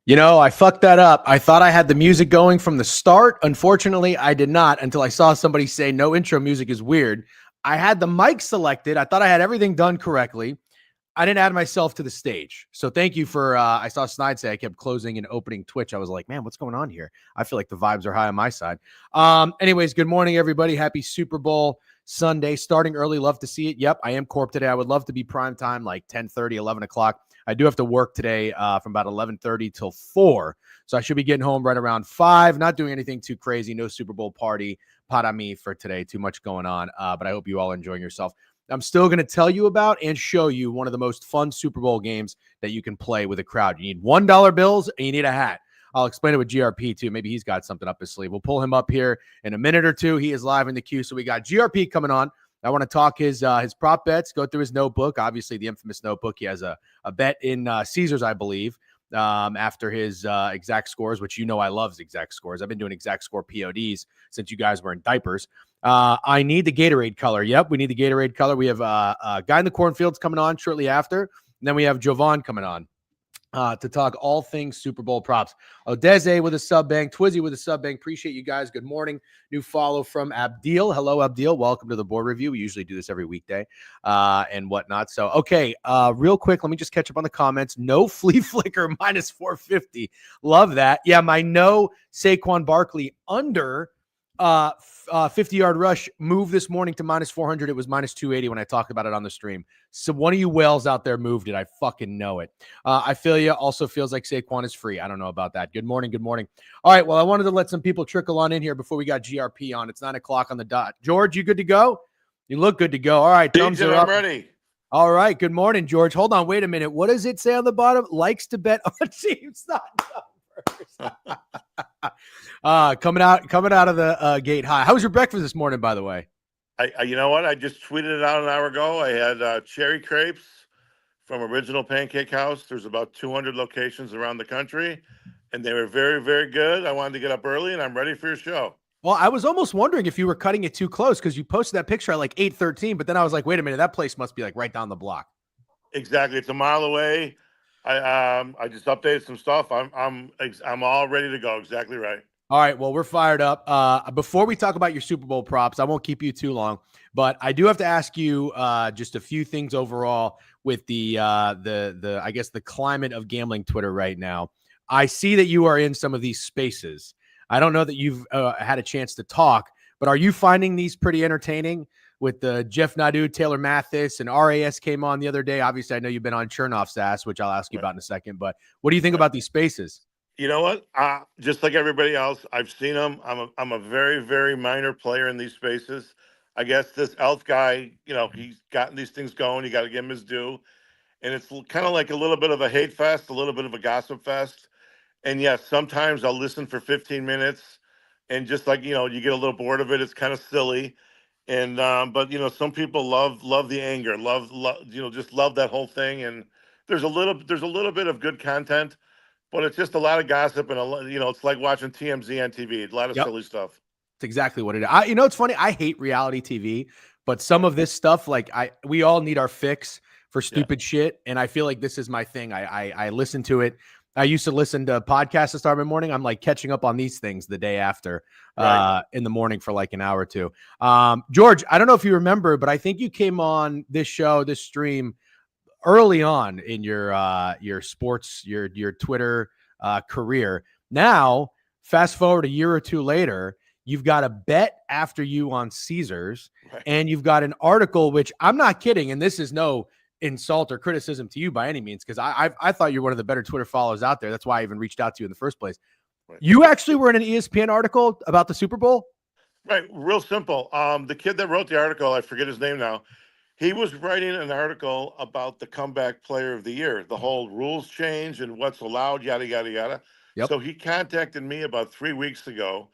I fucked that up. I thought I had the music going from the start. Unfortunately, I did not until I saw somebody say no intro music is weird. I had the mic selected. I thought I had everything done correctly. I didn't add myself to the stage. So thank you for, I saw Snide say I kept closing and opening Twitch. I was like, man, what's going on here? I feel like the vibes are high on my side. Anyways, good morning, everybody. Happy Super Bowl Sunday. Starting early. Love to see it. Yep, I am Corp today. I would love to be prime time, like 10:30, 11 o'clock. I do have to work today from about 11:30 till 4. So I should be getting home right around 5. Not doing anything too crazy. No Super Bowl party. Pot on me for today. Too much going on. But I hope you all enjoying yourself. I'm still going to tell you about and show you one of the most fun Super Bowl games that you can play with a crowd. You need $1 bills and you need a hat. I'll explain it with GRP too. Maybe he's got something up his sleeve. We'll pull him up here in a minute or two. He is live in the queue. So we got GRP coming on. I want to talk his prop bets, go through his notebook, obviously the infamous notebook. He has a bet in Caesars, I believe, after his exact scores, which I love his exact scores. I've been doing exact score PODs since you guys were in diapers. I need the Gatorade color. Yep, we need the Gatorade color. We have a guy in the cornfields coming on shortly after. And then we have Jovan coming on to talk all things Super Bowl props. Odeze with a sub bank, Twizzy with a sub bank. Appreciate you guys. Good morning. New follow from Abdil. Hello, Abdil. Welcome to the board review. We usually do this every weekday and whatnot. So, okay, real quick, let me just catch up on the comments. No flea flicker minus 450. Love that. Yeah, my no Saquon Barkley under 50-yard rush move this morning to minus 400. It was minus 280 when I talked about it on the stream. So one of you whales out there moved it. I fucking know it. I feel you. Also feels like Saquon is free. I don't know about that. Good morning. Good morning. All right. Well, I wanted to let some people trickle on in here before we got GRP on. It's 9 o'clock on the dot. George, you good to go? You look good to go. All right. Thumbs are up. I'm ready. All right. Good morning, George. Hold on. Wait a minute. What does it say on the bottom? Likes to bet on teams, not numbers. Coming out of the gate high. How was your breakfast this morning, by the way? You know what? I just tweeted it out an hour ago. I had cherry crepes from Original Pancake House. There's about 200 locations around the country, and they were very, very good. I wanted to get up early, and I'm ready for your show. Well, I was almost wondering if you were cutting it too close because you posted that picture at like 8:13, but then I was like, wait a minute, that place must be like right down the block. Exactly. It's a mile away. I just updated some stuff. I'm all ready to go. Exactly right. All right, well, we're fired up. Before we talk about your Super Bowl props, I won't keep you too long, but I do have to ask you just a few things overall with the I guess the climate of gambling Twitter right now. I see that you are in some of these spaces. I don't know that you've had a chance to talk, but are you finding these pretty entertaining? With the Jeff Nadu, Taylor Mathis, and RAS came on the other day. Obviously, I know you've been on Chernoff's ass, which I'll ask you about in a second. But what do you think about these spaces? You know what? Just like everybody else, I've seen them. I'm a very, very minor player in these spaces. I guess this Elf guy, he's gotten these things going. You got to give him his due. And it's kind of like a little bit of a hate fest, a little bit of a gossip fest. And yes, sometimes I'll listen for 15 minutes and just like, you get a little bored of it. It's kind of silly. And but some people love the anger, love just love that whole thing. And there's a little bit of good content, but it's just a lot of gossip and it's like watching TMZ on TV. A lot of silly stuff. It's exactly what it is. It's funny. I hate reality TV, but some of this stuff, like we all need our fix for stupid shit, and I feel like this is my thing. I listen to it. I used to listen to podcasts to start my morning. I'm like catching up on these things the day after in the morning for like an hour or two. George, I don't know if you remember, but I think you came on this stream early on in your sports, your Twitter career. Now, fast forward a year or two later, you've got a bet after you on Caesars, and you've got an article, which I'm not kidding, and this is no insult or criticism to you by any means, because I thought you're one of the better Twitter followers out there. That's why I even reached out to you in the first place. You actually were in an ESPN article about the Super Bowl? Right. Real simple. The kid that wrote the article, I forget his name now, he was writing an article about the comeback player of the year, the whole rules change and what's allowed, yada, yada, yada. Yep. So he contacted me about 3 weeks ago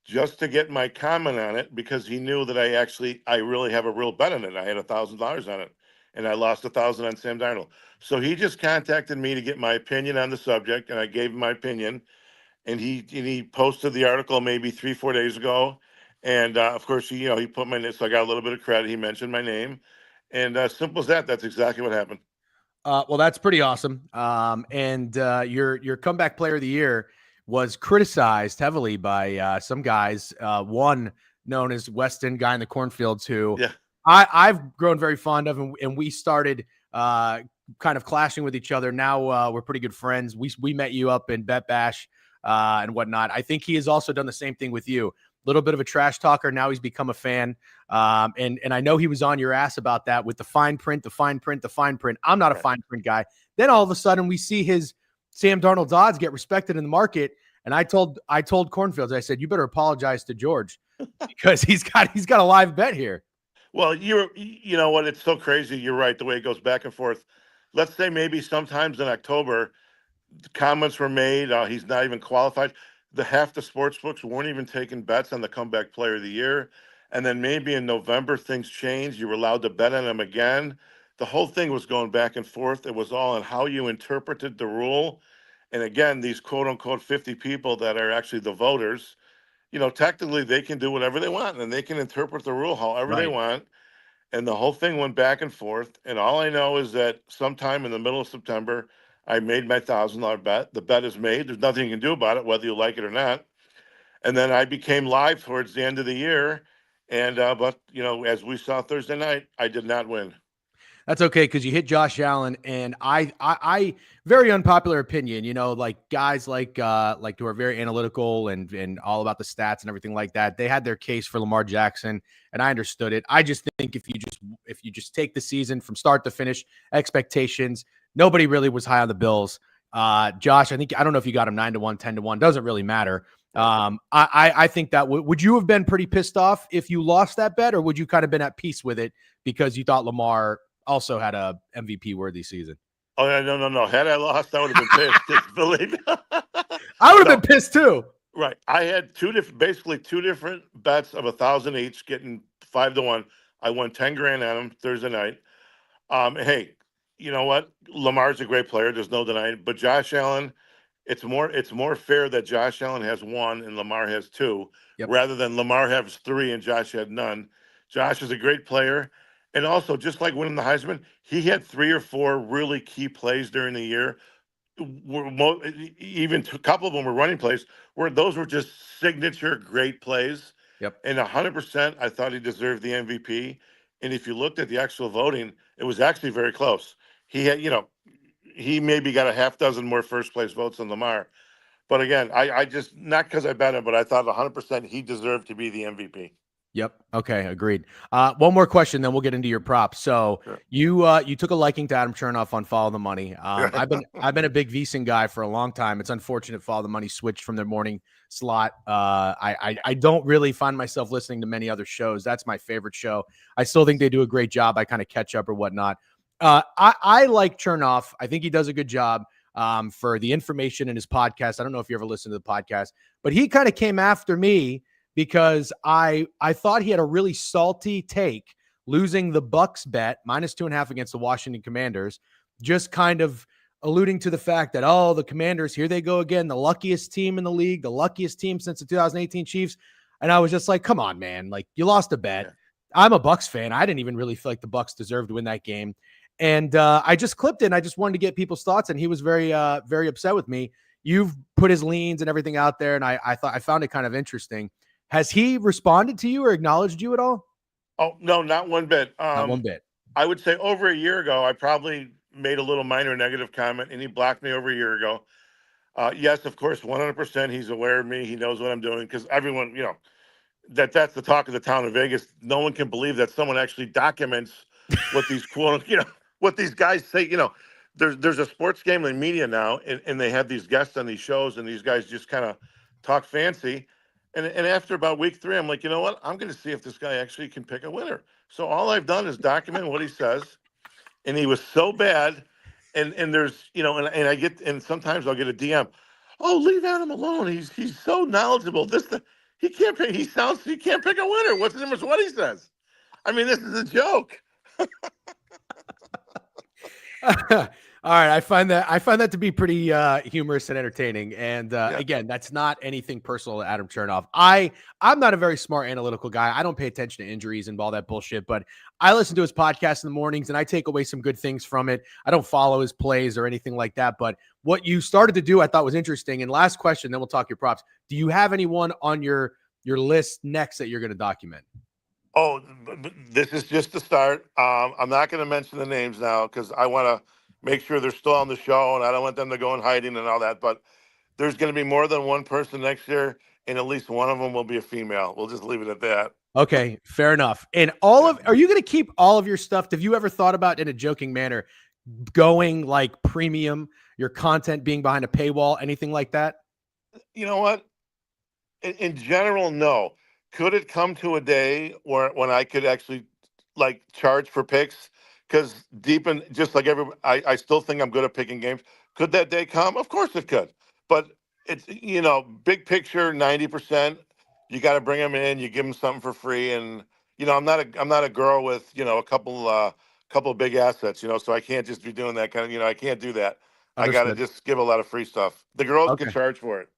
just to get my comment on it, because he knew that I really have a real bet on it. I had $1,000 on it, and I lost 1,000 on Sam Darnold. So he just contacted me to get my opinion on the subject, and I gave him my opinion. And he posted the article maybe 3-4 days ago, and of course he put my name, so I got a little bit of credit. He mentioned my name, and simple as that. That's exactly what happened. Well, that's pretty awesome. And your comeback player of the year was criticized heavily by some guys. One known as Weston, guy in the cornfields, who Yeah. I've grown very fond of, and we started kind of clashing with each other. Now we're pretty good friends. We met you up in Bet Bash and whatnot. I think he has also done the same thing with you. A little bit of a trash talker. Now he's become a fan. And I know he was on your ass about that with the fine print, the fine print, the fine print. I'm not a Right. fine print guy. Then all of a sudden we see his Sam Darnold's odds get respected in the market. And I told Cornfields, I said, you better apologize to George because he's got a live bet here. Well, you know what? It's so crazy. You're right. The way it goes back and forth. Let's say maybe sometimes in October, comments were made. He's not even qualified. Half the sports books weren't even taking bets on the comeback player of the year. And then maybe in November things changed. You were allowed to bet on him again. The whole thing was going back and forth. It was all on how you interpreted the rule. And again, these quote unquote 50 people that are actually the voters, technically they can do whatever they want and they can interpret the rule however they Right. want. And the whole thing went back and forth. And all I know is that sometime in the middle of September, I made my $1,000 bet. The bet is made. There's nothing you can do about it, whether you like it or not. And then I became live towards the end of the year. And but as we saw Thursday night, I did not win. That's okay because you hit Josh Allen, and I very unpopular opinion. Like guys like who are very analytical and all about the stats and everything like that. They had their case for Lamar Jackson, and I understood it. I just think if you just take the season from start to finish, expectations, nobody really was high on the Bills. Josh, I don't know if you got him 9-1, 10-1, doesn't really matter. I think that would you have been pretty pissed off if you lost that bet, or would you kind of been at peace with it because you thought Lamar also had a MVP worthy season? Oh, no. Had I lost, I would have been pissed. Just believe me. I would have No, been pissed too. right. I had basically two different bets of 1,000 each, getting 5-1. I won 10 grand on them Thursday night. Hey, you know what? Lamar's a great player. There's no denying. But Josh Allen, it's more fair that Josh Allen has one and Lamar has two, Yep. rather than Lamar has three and Josh had none. Josh is a great player, and also just like winning the Heisman, he had three or four really key plays during the year. Even a couple of them were running plays where those were just signature great plays. Yep. And 100%, I thought he deserved the MVP. And if you looked at the actual voting, it was actually very close. He had, he maybe got a half dozen more first place votes than Lamar. But again, I just, not because I bet him, but I thought 100% he deserved to be the MVP. Yep. Okay. Agreed. One more question, then we'll get into your props. So Sure. you took a liking to Adam Chernoff on Follow the Money. Yeah. I've been a big VSiN guy for a long time. It's unfortunate Follow the Money switched from their morning slot. I don't really find myself listening to many other shows. That's my favorite show. I still think they do a great job. I kind of catch up or whatnot. I like Chernoff. I think he does a good job for the information in his podcast. I don't know if you ever listened to the podcast, but he kind of came after me because I thought he had a really salty take losing the Bucks bet -2.5 against the Washington Commanders, just kind of alluding to the fact that, oh, the Commanders, here they go again, the luckiest team in the league, the luckiest team since the 2018 Chiefs. And I was just like, come on, man, like you lost a bet. Yeah. I'm a Bucks fan. I didn't even really feel like the Bucks deserved to win that game. And I just clipped it and I just wanted to get people's thoughts. And he was very, very upset with me. You've put his leans and everything out there. And I found it kind of interesting. Has he responded to you or acknowledged you at all? Oh, no, not one bit. Not one bit. I would say over a year ago, I probably made a little minor negative comment, and he blocked me over a year ago. Yes, of course, 100%. He's aware of me. He knows what I'm doing because everyone, that's the talk of the town of Vegas. No one can believe that someone actually documents what these what these guys say. There's a sports gambling media now, and they have these guests on these shows, and these guys just kind of talk fancy. And after about week 3, I'm like, you know what? I'm going to see if this guy actually can pick a winner. So all I've done is document what he says, and he was so bad. And there's and I get, and sometimes I'll get a DM. Oh, leave Adam alone. He's so knowledgeable. He can't pick. He can't pick a winner. What's the difference? What he says? I mean, this is a joke. All right, I find that to be pretty humorous and entertaining. And Yeah. again, that's not anything personal to Adam Chernoff. I'm not a very smart analytical guy. I don't pay attention to injuries and all that bullshit. But I listen to his podcast in the mornings, and I take away some good things from it. I don't follow his plays or anything like that. But what you started to do, I thought was interesting. And last question, then we'll talk your props. Do you have anyone on your list next that you're going to document? Oh, this is just the start. I'm not going to mention the names now because I want to make sure they're still on the show, and I don't want them to go in hiding and all that. But there's going to be more than one person next year, and at least one of them will be a female. We'll just leave it at that. Okay, fair enough. And Yeah. are you going to keep all of your stuff? Have you ever thought about, in a joking manner, going like premium, your content being behind a paywall, anything like that? You know what? In general, no. Could it come to a day where when I could actually like charge for picks? Because deep in just like I still think I'm good at picking games. Could that day come? Of course it could. But it's big picture, 90%. You got to bring them in. You give them something for free, and I'm not a girl with a couple of big assets. So I can't just be doing that kind of. I can't do that. I got to Understood. just give a lot of free stuff. The girls can Okay. charge for it.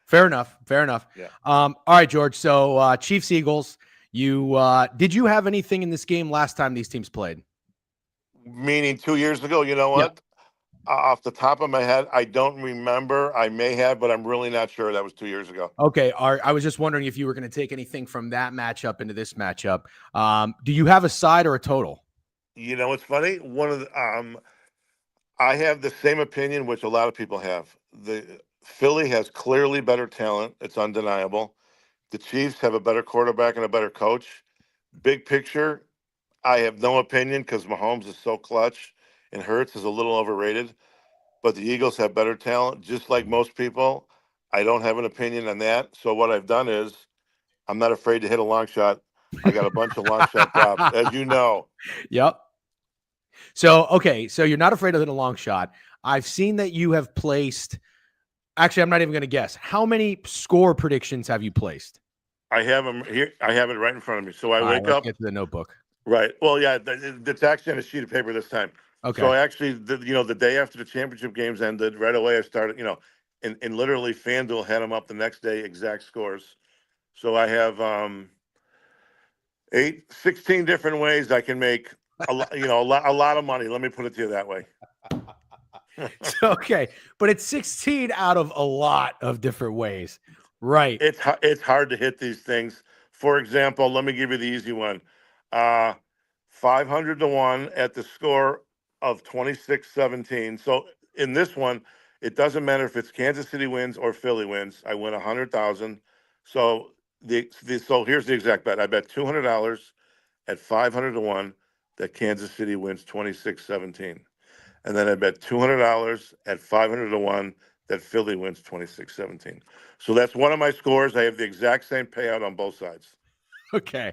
Fair enough. Fair enough. Yeah. All right, George. So Chiefs Eagles. You did you have anything in this game last time these teams played? Meaning 2 years ago, you know Yeah. what? Off the top of my head, I don't remember. I may have, but I'm really not sure. That was 2 years ago. Okay. I was just wondering if you were going to take anything from that matchup into this matchup. Do you have a side or a total? You know what's funny? I have the same opinion, which a lot of people have. The Philly has clearly better talent. It's undeniable. The Chiefs have a better quarterback and a better coach. Big picture, I have no opinion because Mahomes is so clutch and Hurts is a little overrated. But the Eagles have better talent, just like most people. I don't have an opinion on that. So what I've done is I'm not afraid to hit a long shot. I got a bunch of long shot props, as you know. Yep. So, okay, so you're not afraid of hitting a long shot. I've seen that you have placed. Actually, I'm not even going to guess. How many score predictions have you placed? I have them here. I have it right in front of me. So I All right, wake let's up. get to the notebook. Right. Well, yeah, it's actually on a sheet of paper this time. So Okay. I actually, the day after the championship games ended, right away I started, and literally FanDuel had them up the next day, exact scores. So I have 16 different ways I can make a lot of money. Let me put it to you that way. Okay, but it's 16 out of a lot of different ways. Right. It's hard to hit these things. For example, let me give you the easy one. Uh 500 to 1 at the score of 26-17. So in this one, it doesn't matter if it's Kansas City wins or Philly wins. I win 100,000. So so here's the exact bet. I bet $200 at 500 to 1 that Kansas City wins 26-17. And then I bet $200 at 500 to 1 that Philly wins 26-17. So that's one of my scores. I have the exact same payout on both sides. Okay.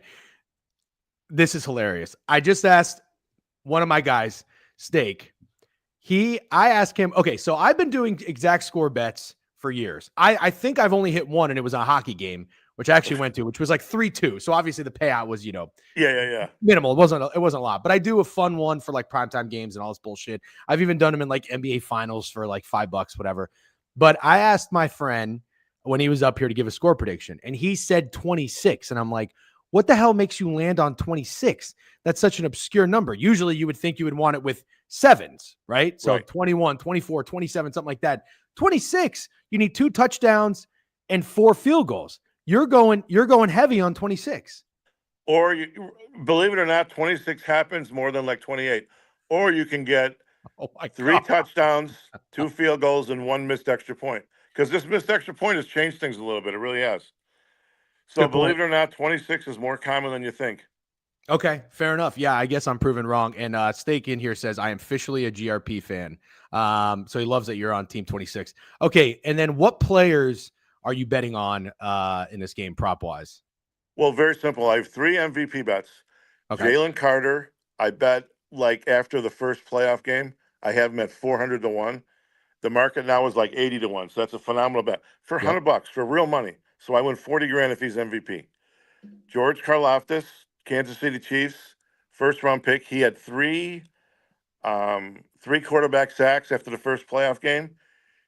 This is hilarious. I just asked one of my guys, Steak. I asked him, okay, so I've been doing exact score bets for years. I think I've only hit one, and it was a hockey game, which I actually went to, which was like 3-2. So obviously the payout was, Yeah, yeah, yeah. minimal. It wasn't a lot, but I do a fun one for like primetime games and all this bullshit. I've even done them in like NBA finals for like $5, whatever. But I asked my friend when he was up here to give a score prediction, and he said 26. And I'm like, what the hell makes you land on 26? That's such an obscure number. Usually you would think you would want it with sevens, right? So Right. 21, 24, 27, something like that. 26, you need 2 touchdowns and 4 field goals. You're going heavy on 26. Or believe it or not, 26 happens more than like 28. Or you can get Oh my 3 God. touchdowns, 2 field goals, and 1 missed extra point. Because this missed extra point has changed things a little bit. It really has. So Good point. believe it or not, 26 is more common than you think. Okay, fair enough. Yeah, I guess I'm proven wrong. And Steak in here says I am officially a GRP fan. So he loves that you're on Team 26. Okay, and then what players are you betting on in this game prop wise? Well, very simple. I have 3 MVP bets. Okay. Jalen Carter, I bet like after the first playoff game, I have him at 400 to 1. The market now is like 80 to 1. So that's a phenomenal bet for Yep. $100 for real money. So I win 40 grand if he's MVP. George Karlaftis, Kansas City Chiefs, first round pick. He had 3 quarterback sacks after the first playoff game.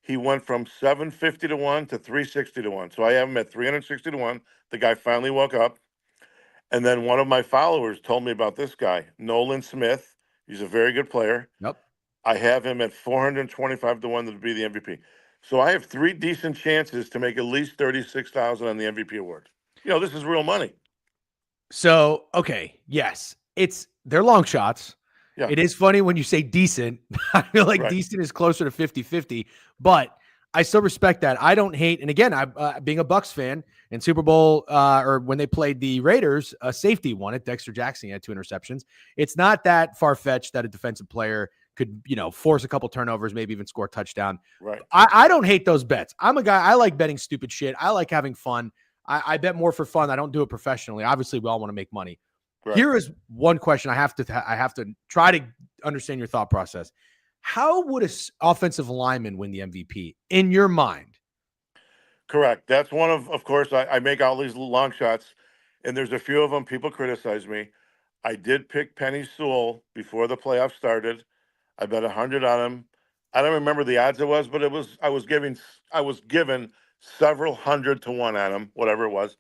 He went from 750 to 1 to 360 to 1. So I have him at 360 to 1. The guy finally woke up. And then one of my followers told me about this guy, Nolan Smith. He's a very good player. Yep. I have him at 425 to 1 to be the MVP. So I have 3 decent chances to make at least 36,000 on the MVP award. This is real money. So, okay, yes, they're long shots. Yeah. It is funny when you say decent. I feel like Right. decent is closer to 50-50, but I still respect that. I don't hate. And again, I being a Bucks fan, in Super Bowl or when they played the Raiders, a safety won it. Dexter Jackson had 2 interceptions. It's not that far-fetched that a defensive player could, force a couple turnovers, maybe even score a touchdown. Right. I don't hate those bets. I'm a guy, I like betting stupid shit. I like having fun. I bet more for fun. I don't do it professionally. Obviously, we all want to make money. Right. Here is one question I have to try to understand your thought process. How would an offensive lineman win the MVP in your mind? Correct. That's one of course, I make all these long shots, and there's a few of them. People criticize me. I did pick Penny Sewell before the playoffs started. I bet 100 on him. I don't remember the odds it was, but I was given several hundred to 1 on him, whatever it was.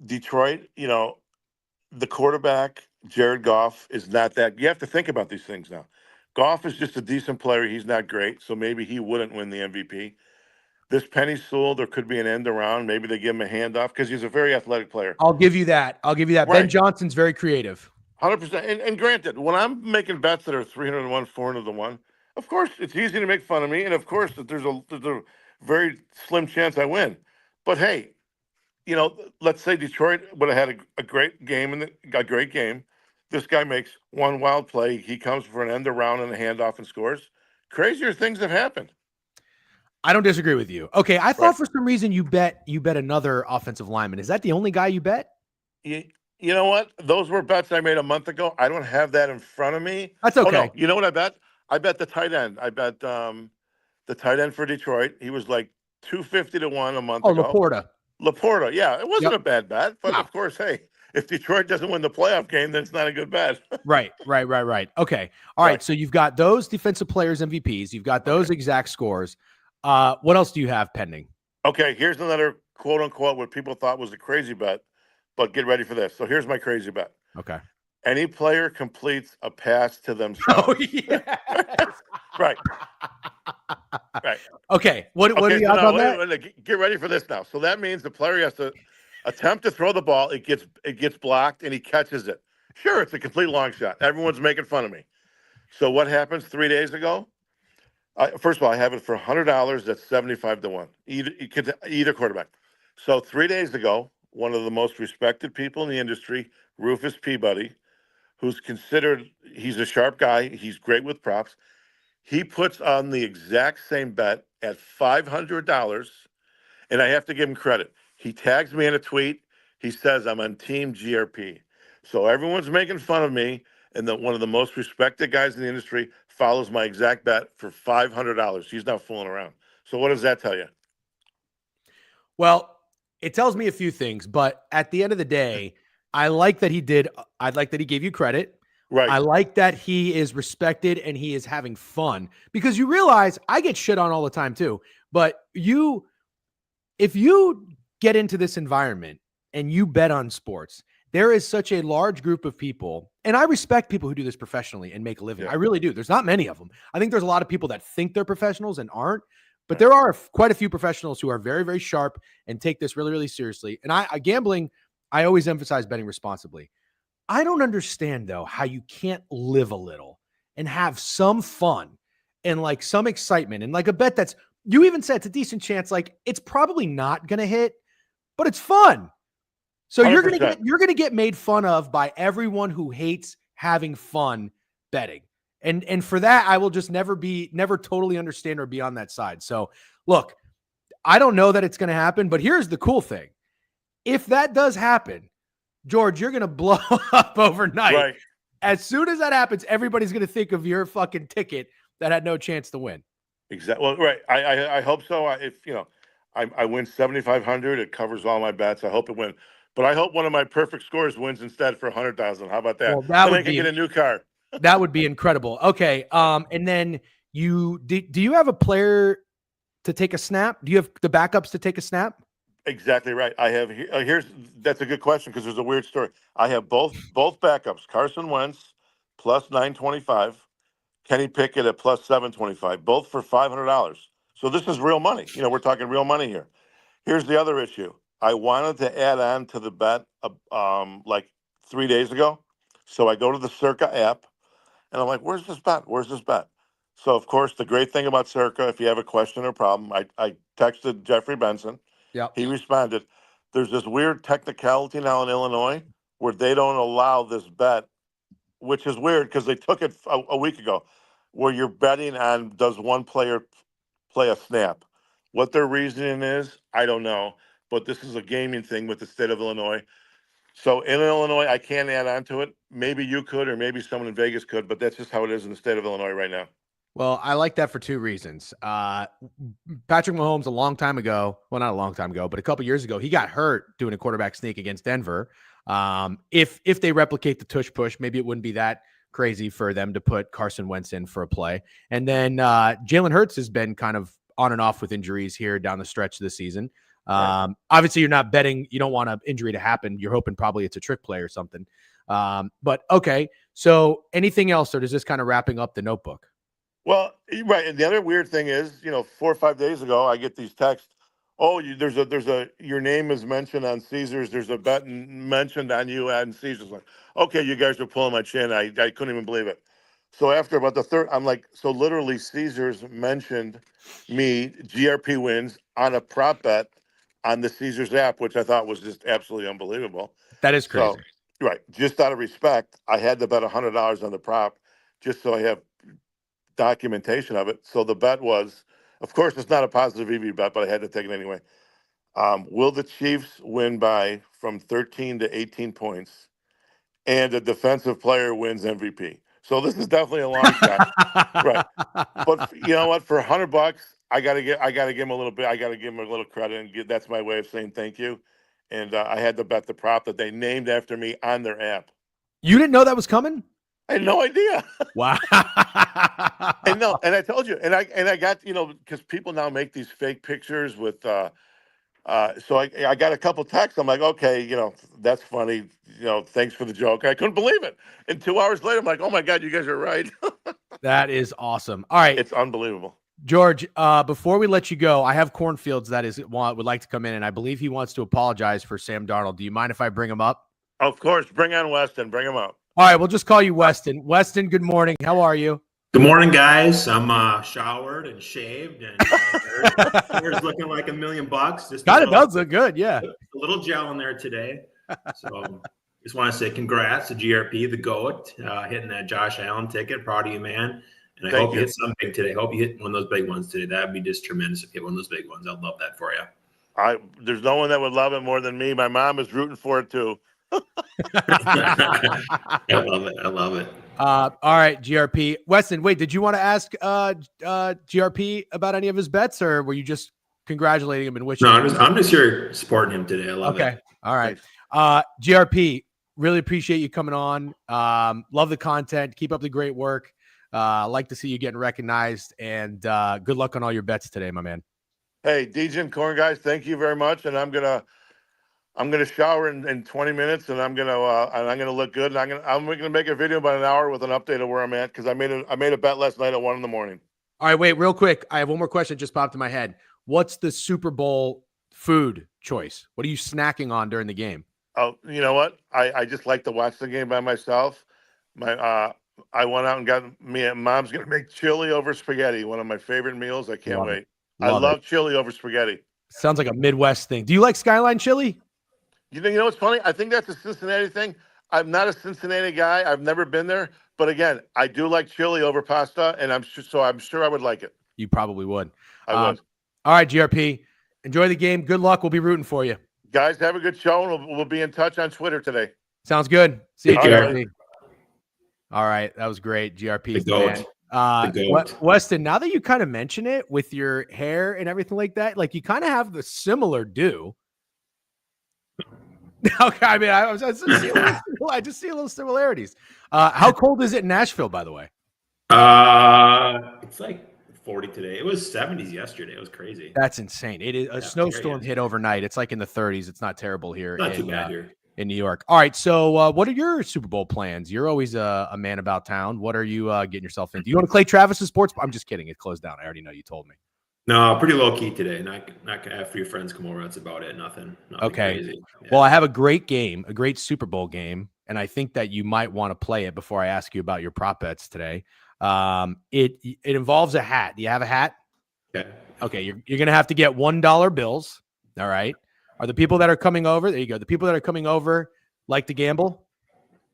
Detroit, the quarterback, Jared Goff, is not that. You have to think about these things now. Goff is just a decent player. He's not great, so maybe he wouldn't win the MVP. This Penny Sewell, there could be an end around. Maybe they give him a handoff because he's a very athletic player. I'll give you that. Right. Ben Johnson's very creative. 100%. And granted, when I'm making bets that are 300 to 1, 400 to 1, of course, it's easy to make fun of me. And of course, there's a very slim chance I win. But hey, let's say Detroit would have had a great game and a great game. This guy makes one wild play. He comes for an end around and a handoff and scores. Crazier things have happened. I don't disagree with you. Okay, I thought for some reason you bet another offensive lineman. Is that the only guy you bet? You know what? Those were bets I made a month ago. I don't have that in front of me. That's okay. Oh, no. You know what I bet? I bet the tight end. I bet the tight end for Detroit. He was like 250 to 1 a month ago. Laporta. Yeah, it wasn't a bad bet. But of course, hey, if Detroit doesn't win the playoff game, then it's not a good bet. Right. Okay. All right. So you've got those defensive players MVPs. You've got those exact scores. What else do you have pending? Okay, here's another quote unquote what people thought was a crazy bet, but get ready for this. So here's my crazy bet. Okay. Any player completes a pass to themselves. Oh, yes. Right. Okay. What are you on that? Get ready for this now. So that means the player has to attempt to throw the ball. It gets blocked and he catches it. Sure, it's a complete long shot. Everyone's making fun of me. So what happens 3 days ago? First of all, I have it for $100. That's 75 to 1. Either quarterback. So 3 days ago, one of the most respected people in the industry, Rufus Peabody, who's considered, he's a sharp guy. He's great with props. He puts on the exact same bet at $500, and I have to give him credit. He tags me in a tweet. He says, I'm on Team GRP. So everyone's making fun of me, and one of the most respected guys in the industry follows my exact bet for $500. He's not fooling around. So what does that tell you? Well, it tells me a few things, but at the end of the day, I like that he gave you credit. Right. I like that he is respected and he is having fun, because you realize I get shit on all the time too. But if you get into this environment and you bet on sports, there is such a large group of people, and I respect people who do this professionally and make a living. Yeah. I really do. There's not many of them. I think there's a lot of people that think they're professionals and aren't, but there are quite a few professionals who are very, very sharp and take this really, really seriously. And gambling, I always emphasize betting responsibly. I don't understand, though, how you can't live a little and have some fun and like some excitement and like a bet that's, you even said it's a decent chance, like it's probably not going to hit, but it's fun. So 100%. you're gonna get made fun of by everyone who hates having fun betting. And for that, I will just never totally understand or be on that side. So look, I don't know that it's going to happen, but here's the cool thing. If that does happen, George, you're going to blow up overnight. Right. As soon as that happens, everybody's going to think of your fucking ticket that had no chance to win. Exactly. Well, right. I hope so. If I win 7,500, it covers all my bets. I hope it wins. But I hope one of my perfect scores wins instead for 100,000. How about that? Well, that would be, get a new car. That would be incredible. Okay. And then do you have a player to take a snap? Do you have the backups to take a snap? Exactly right. I have that's a good question because there's a weird story. I have both backups: Carson Wentz plus 925, Kenny Pickett at plus 725, both for $500. So this is real money. We're talking real money here. Here's the other issue. I wanted to add on to the bet like 3 days ago. So I go to the Circa app and I'm like, where's this bet? Where's this bet? So, of course, the great thing about Circa, if you have a question or problem, I texted Jeffrey Benson. Yeah. He responded. There's this weird technicality now in Illinois where they don't allow this bet, which is weird because they took it a week ago, where you're betting on does one player play a snap. What their reasoning is, I don't know. But this is a gaming thing with the state of Illinois. So in Illinois, I can't add on to it. Maybe you could, or maybe someone in Vegas could, but that's just how it is in the state of Illinois right now. Well, I like that for two reasons. Patrick Mahomes, a long time ago, well, not a long time ago, but a couple years ago, he got hurt doing a quarterback sneak against Denver. If they replicate the tush push, maybe it wouldn't be that crazy for them to put Carson Wentz in for a play. And then Jalen Hurts has been kind of on and off with injuries here down the stretch of the season. Right. Obviously, you're not betting. You don't want an injury to happen. You're hoping probably it's a trick play or something. But okay. So anything else, or is this kind of wrapping up the notebook? Well, right. And the other weird thing is, 4 or 5 days ago, I get these texts. Oh, your name is mentioned on Caesars. There's a bet mentioned on you on Caesars. Like, okay, you guys are pulling my chin. I couldn't even believe it. So after about the third, I'm like, so literally Caesars mentioned me, GRP wins on a prop bet on the Caesars app, which I thought was just absolutely unbelievable. That is crazy. So, right. Just out of respect, I had to bet $100 on the prop just so I have documentation of it. So the bet was, of course, it's not a positive EV bet, but I had to take it anyway. Will the Chiefs win by from 13 to 18 points and a defensive player wins MVP? So this is definitely a long shot. Right. But you know what? For $100, I gotta give him a little bit. I gotta give him a little credit, and that's my way of saying thank you. And I had to bet the prop that they named after me on their app. You didn't know that was coming? I had no idea. Wow. And no, and I told you, and I got, because people now make these fake pictures with so I got a couple texts. I'm like, okay, that's funny. Thanks for the joke. I couldn't believe it. And 2 hours later, I'm like, oh my God, you guys are right. That is awesome. All right. It's unbelievable. George, before we let you go, I have Cornfields that would like to come in, and I believe he wants to apologize for Sam Darnold. Do you mind if I bring him up? Of course. Bring on Weston. Bring him up. All right, we'll just call you Weston. Weston, good morning. How are you? Good morning, guys. I'm showered and shaved, and hair's looking like $1 million. Just kind of does look good, yeah. A little gel in there today. So just want to say congrats to GRP, the GOAT, hitting that Josh Allen ticket. Proud of you, man. And I hope you hit something big today. Hope you hit one of those big ones today. That'd be just tremendous if you hit one of those big ones. I'd love that for you. There's no one that would love it more than me. My mom is rooting for it too. I love it. I love it. All right, GRP. Weston, wait, did you want to ask GRP about any of his bets, or were you just congratulating him and wishing? No, I'm just here supporting him today. I love it. Okay. All right. GRP, really appreciate you coming on. Love the content. Keep up the great work. Like to see you getting recognized, and good luck on all your bets today, my man. Hey, DJ and Corn guys, thank you very much. And I'm gonna shower in 20 minutes, and I'm gonna look good. And I'm gonna make a video about an hour with an update of where I'm at, because I made a bet last night at 1 a.m. All right, wait, real quick. I have one more question just popped in my head. What's the Super Bowl food choice? What are you snacking on during the game? Oh, you know what? I just like to watch the game by myself. I went out and got mom's gonna make chili over spaghetti, one of my favorite meals. I can't wait. I love chili over spaghetti. Sounds like a Midwest thing. Do you like Skyline chili? You know what's funny? I think that's a Cincinnati thing. I'm not a Cincinnati guy. I've never been there. But again, I do like chili over pasta, and I'm sure I would like it. You probably would. I would. All right, GRP. Enjoy the game. Good luck. We'll be rooting for you. Guys, have a good show, and we'll be in touch on Twitter today. Sounds good. See you, GRP. Right. All right. That was great. GRP. The GOAT. Weston, now that you kind of mention it with your hair and everything like that, like you kind of have the similar do. Okay, I mean, I just see a little similarities. How cold is it in Nashville, by the way? It's like 40 today. It was 70s yesterday. It was crazy. That's insane. It is a snowstorm hit overnight. It's like in the 30s. It's not terrible here. Not too bad here in New York. All right. So, what are your Super Bowl plans? You're always a man about town. What are you getting yourself into? You want to play Travis's sports? I'm just kidding. It closed down. I already know you told me. No, pretty low key today. Not gonna have a few friends come over. That's about it. Nothing okay. Crazy. Yeah. Well, I have a great game, a great Super Bowl game, and I think that you might want to play it before I ask you about your prop bets today. It involves a hat. Do you have a hat? Okay. Okay, you're gonna have to get $1 bills. All right. Are the people that are coming over? There you go. The people that are coming over like to gamble.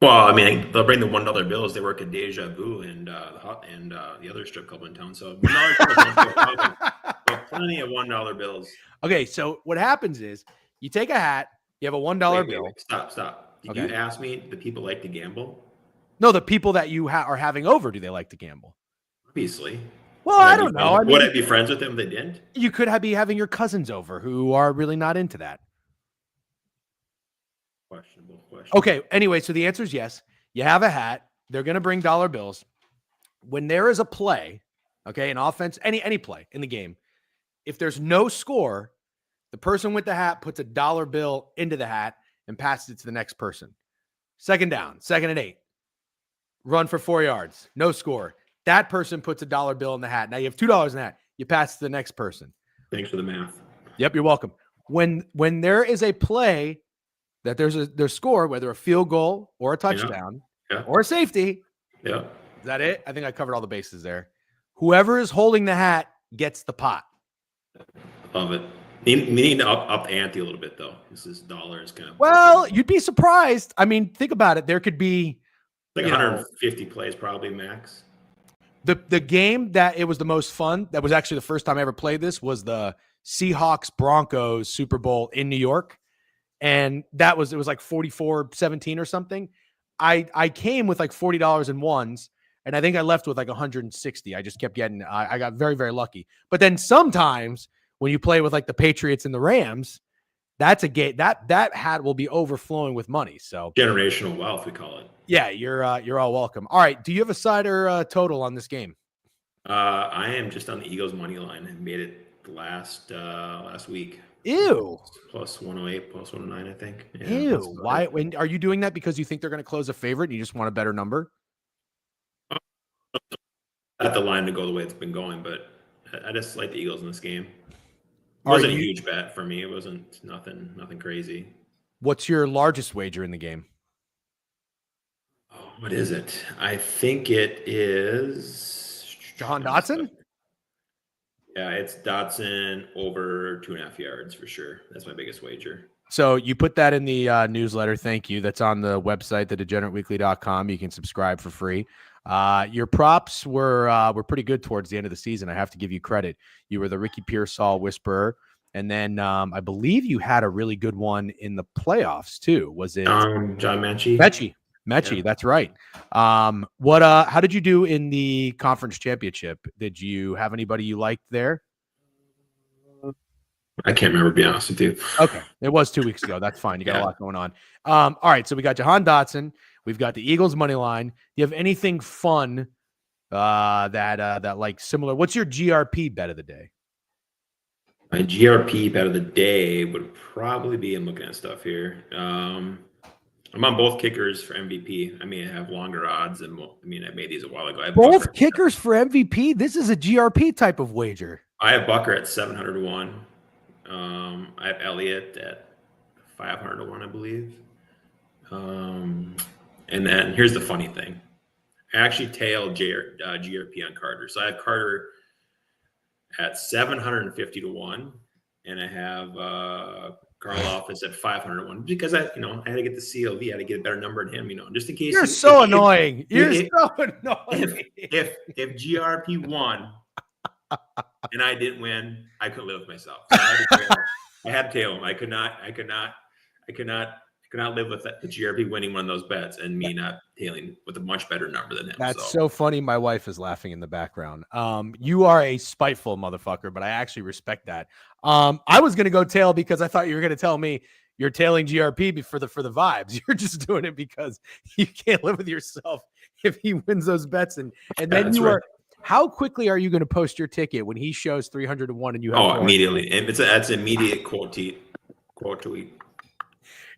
Well, I mean, they'll bring the $1 bills. They work at Deja Vu and the other strip club in town. So plenty of $1 bills. Okay, so what happens is you take a hat. You have a $1 bill. Wait. Stop. Did you ask me? Do people like to gamble? No, the people that you are having over, do they like to gamble? Obviously. Well, I don't know. Would I be friends with them if they didn't? You could be having your cousins over who are really not into that. Questionable question. Okay. Anyway, so the answer is yes. You have a hat. They're going to bring dollar bills. When there is a play, okay, an offense, any play in the game, if there's no score, the person with the hat puts a dollar bill into the hat and passes it to the next person. Second down, 2nd and 8. Run for 4 yards. No score. That person puts a dollar bill in the hat. Now you have $2 in the hat. You pass it to the next person. Thanks for the math. Yep, you're welcome. When there is a play that there's score, whether a field goal or a touchdown or a safety. Yeah. Is that it? I think I covered all the bases there. Whoever is holding the hat gets the pot. Love it. Need to up the ante a little bit, though. This is dollars kind of. Well, you'd be surprised. I mean, think about it. There could be like 150 plays, probably max. The game that it was the most fun, that was actually the first time I ever played this, was the Seahawks Broncos Super Bowl in New York. And it was like 44-17 or something. I came with like $40 in ones, and I think I left with like 160. I just kept getting, I got very, very lucky. But then sometimes when you play with like the Patriots and the Rams, that's a game that hat will be overflowing with money. So generational wealth, we call it. Yeah, you're all welcome. All right. Do you have a side or total on this game? I am just on the Eagles money line. I made it last week. Ew. Plus 108, plus 109, I think. Yeah, ew. Why? When are you doing that? Because you think they're going to close a favorite and you just want a better number? At the line to go the way it's been going, but I just like the Eagles in this game. It wasn't a huge bet for me. It wasn't nothing crazy. What's your largest wager in the game? Oh, what is it? I think it is Jahan Dotson. Yeah, it's Dotson over 2.5 yards for sure. That's my biggest wager. So you put that in the newsletter. Thank you. That's on the website, thedegenerateweekly.com. You can subscribe for free. Your props were pretty good towards the end of the season. I have to give you credit. You were the Ricky Pearsall whisperer. And then I believe you had a really good one in the playoffs too. Was it John Mechie? Mechie, yeah. That's right. How did you do in the conference championship? Did you have anybody you liked there? I can't remember, to be honest with you. Okay. It was 2 weeks ago. That's fine. You got a lot going on. All right. So we got Jahan Dotson. We've got the Eagles money line. Do you have anything fun that like similar? What's your GRP bet of the day? My GRP bet of the day would probably be, I'm looking at stuff here. I'm on both kickers for MVP. I mean, I have longer odds than, I made these a while ago. Both kickers for MVP? This is a GRP type of wager. I have Bucker at 700 to 1. I have Elliott at 500 to 1, I believe. And then here's the funny thing. I actually tailed GRP on Carter. So I have Carter at 750 to 1. And I have Karloff is at 500 to 1 because I had to get the CLV. I had to get a better number than him, just in case. You're so annoying. You're so annoying. If GRP won and I didn't win, I couldn't live with myself. So I had to tail him. I could not live with the GRP winning one of those bets and me not tailing with a much better number than him. That's so funny. My wife is laughing in the background. You are a spiteful motherfucker, but I actually respect that. I was going to go tail because I thought you were going to tell me you're tailing GRP for the vibes. You're just doing it because you can't live with yourself if he wins those bets. And then you are. How quickly are you going to post your ticket when he shows 300-1 and you have? Immediately. And that's immediate quote tweet.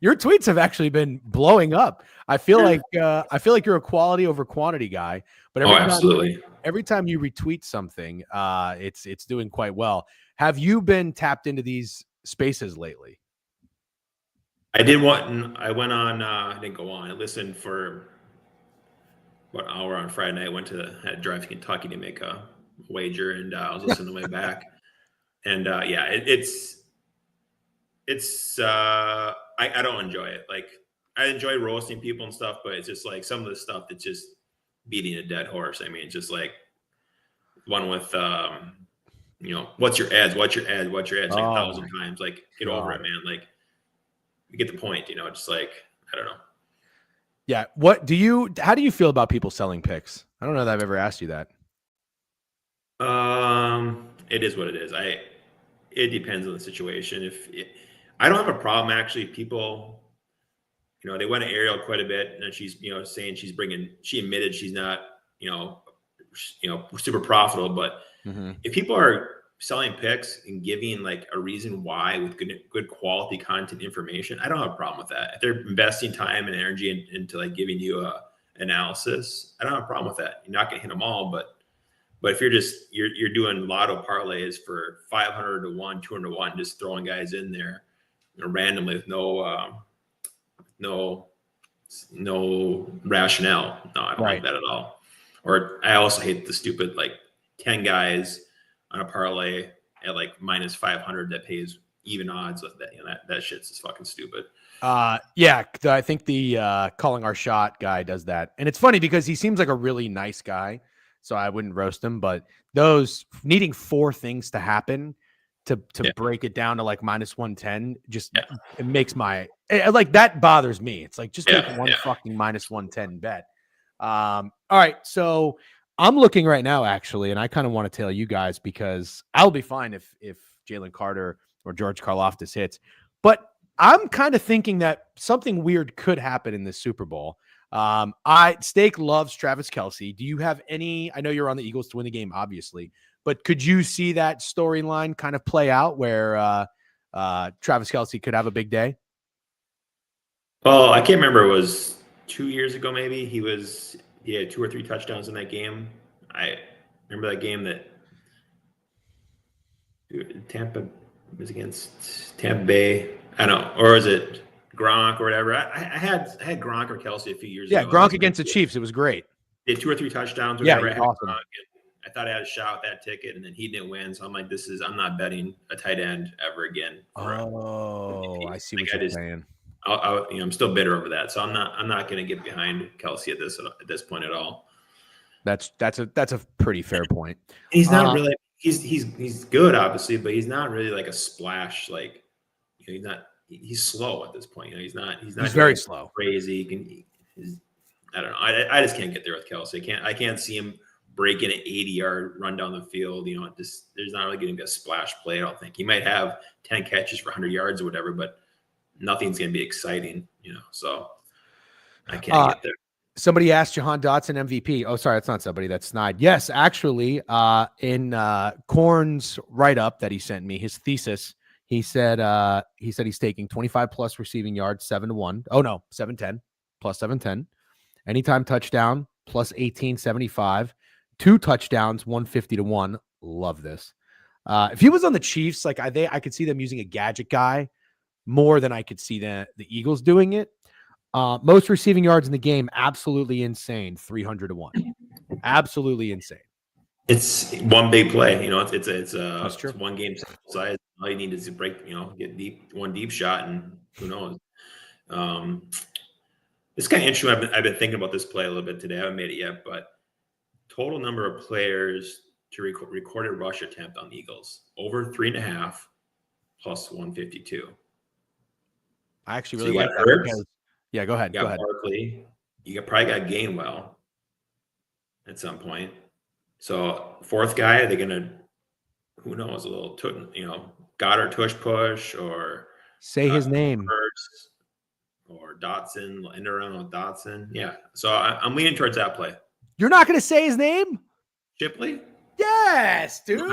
Your tweets have actually been blowing up. I feel like you're a quality over quantity guy. But every time you retweet something, it's doing quite well. Have you been tapped into these spaces lately? I did I went on. I didn't go on. I listened for what hour on Friday night. Had to drive to Kentucky to make a wager, and I was listening on the way back. And I don't enjoy it. Like, I enjoy roasting people and stuff, but it's just like some of the stuff that's just beating a dead horse. I mean, it's just like one with what's your ads? What's your ads? What's your ads? Like 1,000 times. Like, get over it, man. Like, you get the point. Just like, I don't know. Yeah. How do you feel about people selling picks? I don't know that I've ever asked you that. It is what it is. It depends on the situation. I don't have a problem actually. People, they went to Ariel quite a bit, and she's, saying she admitted she's not, super profitable. But if people are selling picks and giving like a reason why with good quality content information, I don't have a problem with that. If they're investing time and energy into like giving you a analysis, I don't have a problem with that. You're not gonna hit them all, but if you're doing lotto parlays for 500-1, 200-1, just throwing guys in there randomly with no rationale. No, I don't like that at all. Or I also hate the stupid like 10 guys on a parlay at like -500 that pays even odds. That shit's just fucking stupid. Yeah, I think the calling our shot guy does that, and it's funny because he seems like a really nice guy. So I wouldn't roast him, but those needing 4 things to happen to break it down to like -110, just it makes like that bothers me. It's like, just make one fucking -110 bet. All right. So I'm looking right now, actually, and I kind of want to tell you guys because I'll be fine if Jalen Carter or George Karlaftis hits, but I'm kind of thinking that something weird could happen in this Super Bowl. Steak loves Travis Kelce. Do you have any? I know you're on the Eagles to win the game, obviously, but could you see that storyline kind of play out where Travis Kelce could have a big day? Well, I can't remember. It was 2 years ago, maybe. He had 2 or 3 touchdowns in that game. I remember that game that Tampa was against Tampa Bay. I don't know, or is it Gronk or whatever? I had Gronk or Kelce a few years ago. Yeah, Gronk against the Chiefs. It was great. They had 2 or 3 touchdowns. Yeah, awesome. I thought I had a shot with that ticket, and then he didn't win. So I'm like, I'm not betting a tight end ever again. I see what you're saying. I'm still bitter over that. So I'm not going to get behind Kelce at this point at all. That's a pretty fair point. He's not really. He's good, obviously, but he's not really like a splash. Like, he's slow at this point. He's very slow. Crazy. I don't know. I just can't get there with Kelce. I can't see him breaking an 80-yard run down the field. There's not really going to be a splash play. I don't think he might have 10 catches for 100 yards or whatever, but nothing's going to be exciting. So I can't get there. Somebody asked Jahan Dotson MVP. Oh, sorry, that's not somebody. That's Snide. Yes, actually, in Korn's write-up that he sent me, his thesis, he said he's taking 25 plus receiving yards, 7-1. Oh no, 710 plus 710. Anytime touchdown plus 1875. 2 touchdowns, 150-1. Love this. If he was on the Chiefs, like I could see them using a gadget guy more than I could see the Eagles doing it. Most receiving yards in the game, absolutely insane, 300-1. Absolutely insane. It's one big play, it's one game size. All you need is to break, get one deep shot, and who knows. It's kind of interesting. I've been thinking about this play a little bit today. I haven't made it yet, but total number of players to recorded rush attempt on the Eagles over 3.5 plus 152. I actually really like that. Because, yeah, go ahead. You got Barkley. You probably got Gainwell at some point. So 4th guy, are they going to, who knows, a little, Goddard tush push or Say his name. Hurts or Dotson, end around with Dotson. Yeah. So I'm leaning towards that play. You're not going to say his name? Shipley? Yes, dude. You're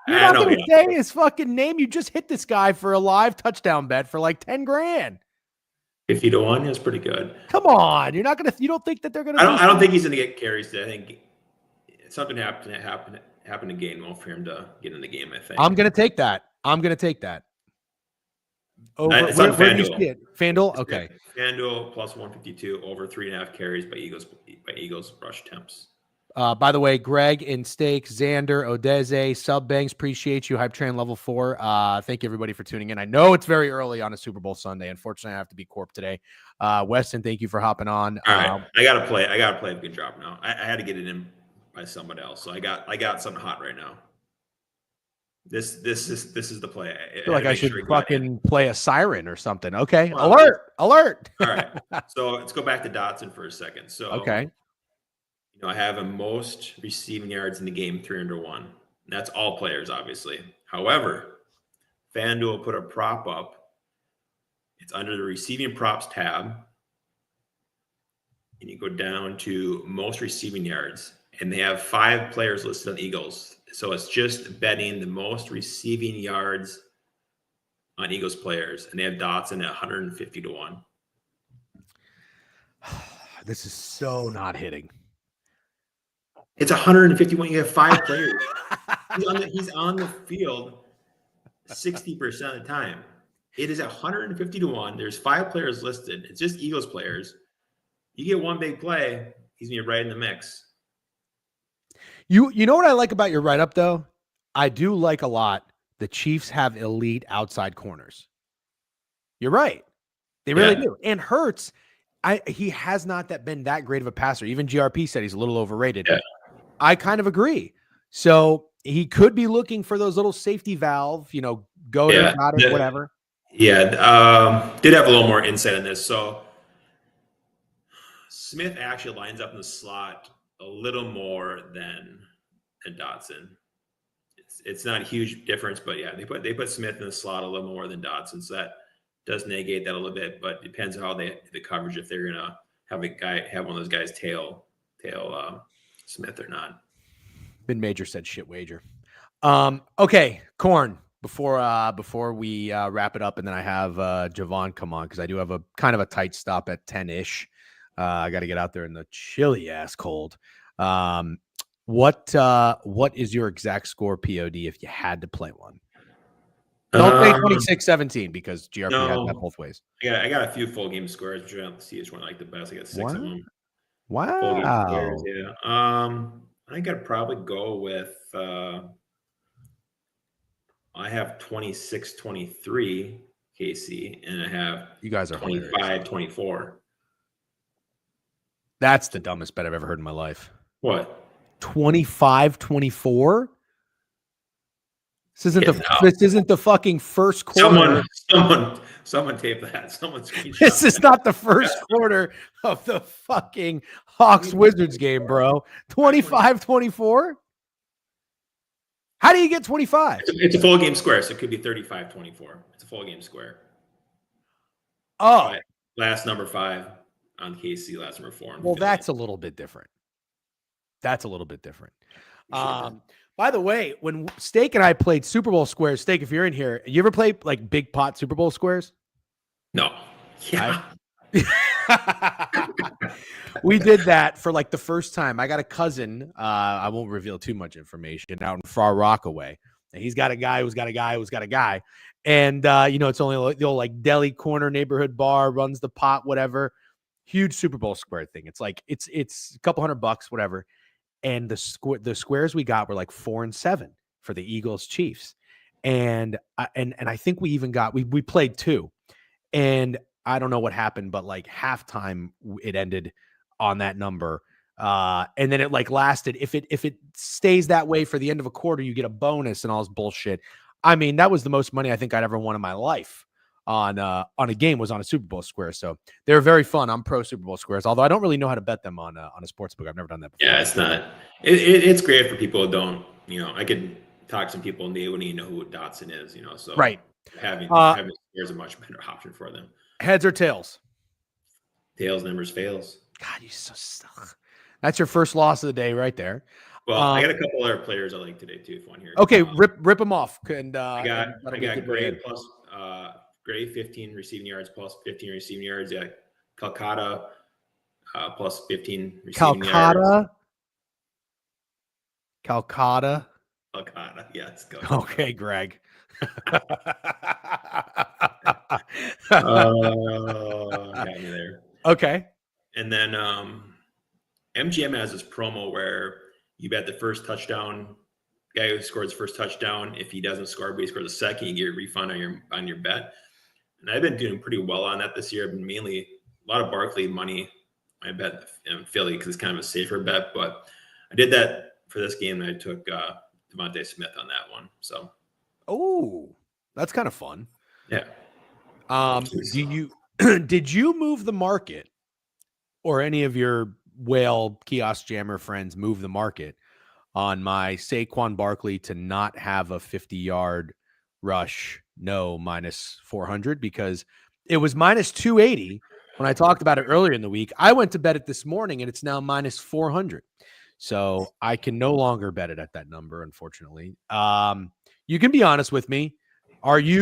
not going to say his fucking name. You just hit this guy for a live touchdown bet for like 10 grand. 50 to 1 is pretty good. Come on. You're not going to, you don't think that they're going to, I don't think he's going to get carries today. I think something happened to Gainwell for him to get in the game, I think. I'm going to take that. Over, it's on where do you FanDuel. see it? FanDuel? Okay. FanDuel plus 152 over 3.5 carries by Eagles rush temps. By the way, Greg in Steak, Xander, Odeze, Subbanks, appreciate you. Hype Train level 4. Thank you everybody for tuning in. I know it's very early on a Super Bowl Sunday. Unfortunately, I have to be Corp today. Weston, thank you for hopping on. All right, I gotta play a good drop now. I had to get it in by somebody else, so I got something hot right now. This is the play. I feel like I should fucking play a siren or something. Okay, well, alert. All right, so let's go back to Dotson for a second. So okay. I have a most receiving yards in the game, 301. That's all players, obviously. However, FanDuel put a prop up. It's under the receiving props tab. And you go down to most receiving yards. And they have 5 players listed on Eagles. So it's just betting the most receiving yards on Eagles players. And they have Dotson at 150 to 1. This is so not hitting. It's 151. You have 5 players. He's on the field 60% of the time. It is 150 to 1. There's 5 players listed. It's just Eagles players. You get one big play, he's gonna be right in the mix. You know what I like about your write-up, though? I do like a lot. The Chiefs have elite outside corners. You're right. They really do. And Hurts, he has not been that great of a passer. Even GRP said he's a little overrated. Yeah. I kind of agree. So he could be looking for those little safety valve, go there, got it, whatever. Yeah. Did have a little more insight on this. So Smith actually lines up in the slot a little more than Dotson. It's not a huge difference, but yeah, they put Smith in the slot a little more than Dotson. So that does negate that a little bit, but it depends on how the coverage, if they're gonna have one of those guys tail Smith or not. Ben Major said shit wager. Okay, Corn. Before we wrap it up, and then I have Jovan come on because I do have a kind of a tight stop at 10-ish. I got to get out there in the chilly ass cold. What is your exact score POD if you had to play one? Don't say 26-17 because GRP has that both ways. Yeah, I got a few full game scores, which I don't see which one I like the best. I got 6 of them. Wow. Full game scores, yeah. I think I'd probably go with I have 26-23 KC, and I have you guys are 25-24. That's the dumbest bet I've ever heard in my life. What? 25-24? This isn't the fucking first quarter. Someone tape that. Someone screenshot. This is not the first quarter of the fucking Hawks Wizards game, bro. 25-24? How do you get 25? It's a full game square, so it could be 35-24. It's a full game square. Oh. Last number 5 on KC, last number 4. Well, that's a little bit different. By the way, when Steak and I played Super Bowl squares, Steak, if you're in here, you ever play like big pot Super Bowl squares? No. Yeah. We did that for like the first time. I got a cousin. I won't reveal too much information, out in Far Rockaway. And he's got a guy who's got a guy who's got a guy. And, it's only the old like deli corner neighborhood bar, runs the pot, whatever. Huge Super Bowl square thing. It's like, it's a couple $100, whatever. And the squares we got were like 4 and 7 for the Eagles Chiefs. And I think we even got, we played 2. And I don't know what happened, but like halftime it ended on that number. And then it like lasted. If it stays that way for the end of a quarter, you get a bonus and all this bullshit. I mean, that was the most money I think I'd ever won in my life on a game, was on a Super Bowl square. So they're very fun. I'm pro Super Bowl squares, although I don't really know how to bet them on a sports book. I've never done that before. Yeah, it's not. It's great for people who don't. I could talk to some people and they wouldn't even know who Dotson is. So right. Having is a much better option for them. Heads or tails? Tails never fails. God, you so stuck. That's your first loss of the day right there. Well, I got a couple other players I like today too. If one here. Okay, rip them off. And I got Gray plus Gray 15 receiving yards plus 15 receiving yards. Yeah, Calcutta plus 15 receiving yards. Calcutta. Yes. Okay, Greg. Got me there. Okay. And then MGM has this promo where you bet the first touchdown, guy who scores first touchdown. If he doesn't score, but he scores a second, you get a refund on your bet. And I've been doing pretty well on that this year. I've been mainly a lot of Barkley money. I bet in Philly because it's kind of a safer bet. But I did that for this game, and I took Devontae Smith on that one. So, oh, that's kind of fun. Yeah. Did you move the market, or any of your whale kiosk jammer friends move the market on my Saquon Barkley to not have a 50-yard rush? No, minus 400, because it was minus 280 when I talked about it earlier in the week. I went to bet it this morning and it's now minus 400. So I can no longer bet it at that number, unfortunately. You can be honest with me. Did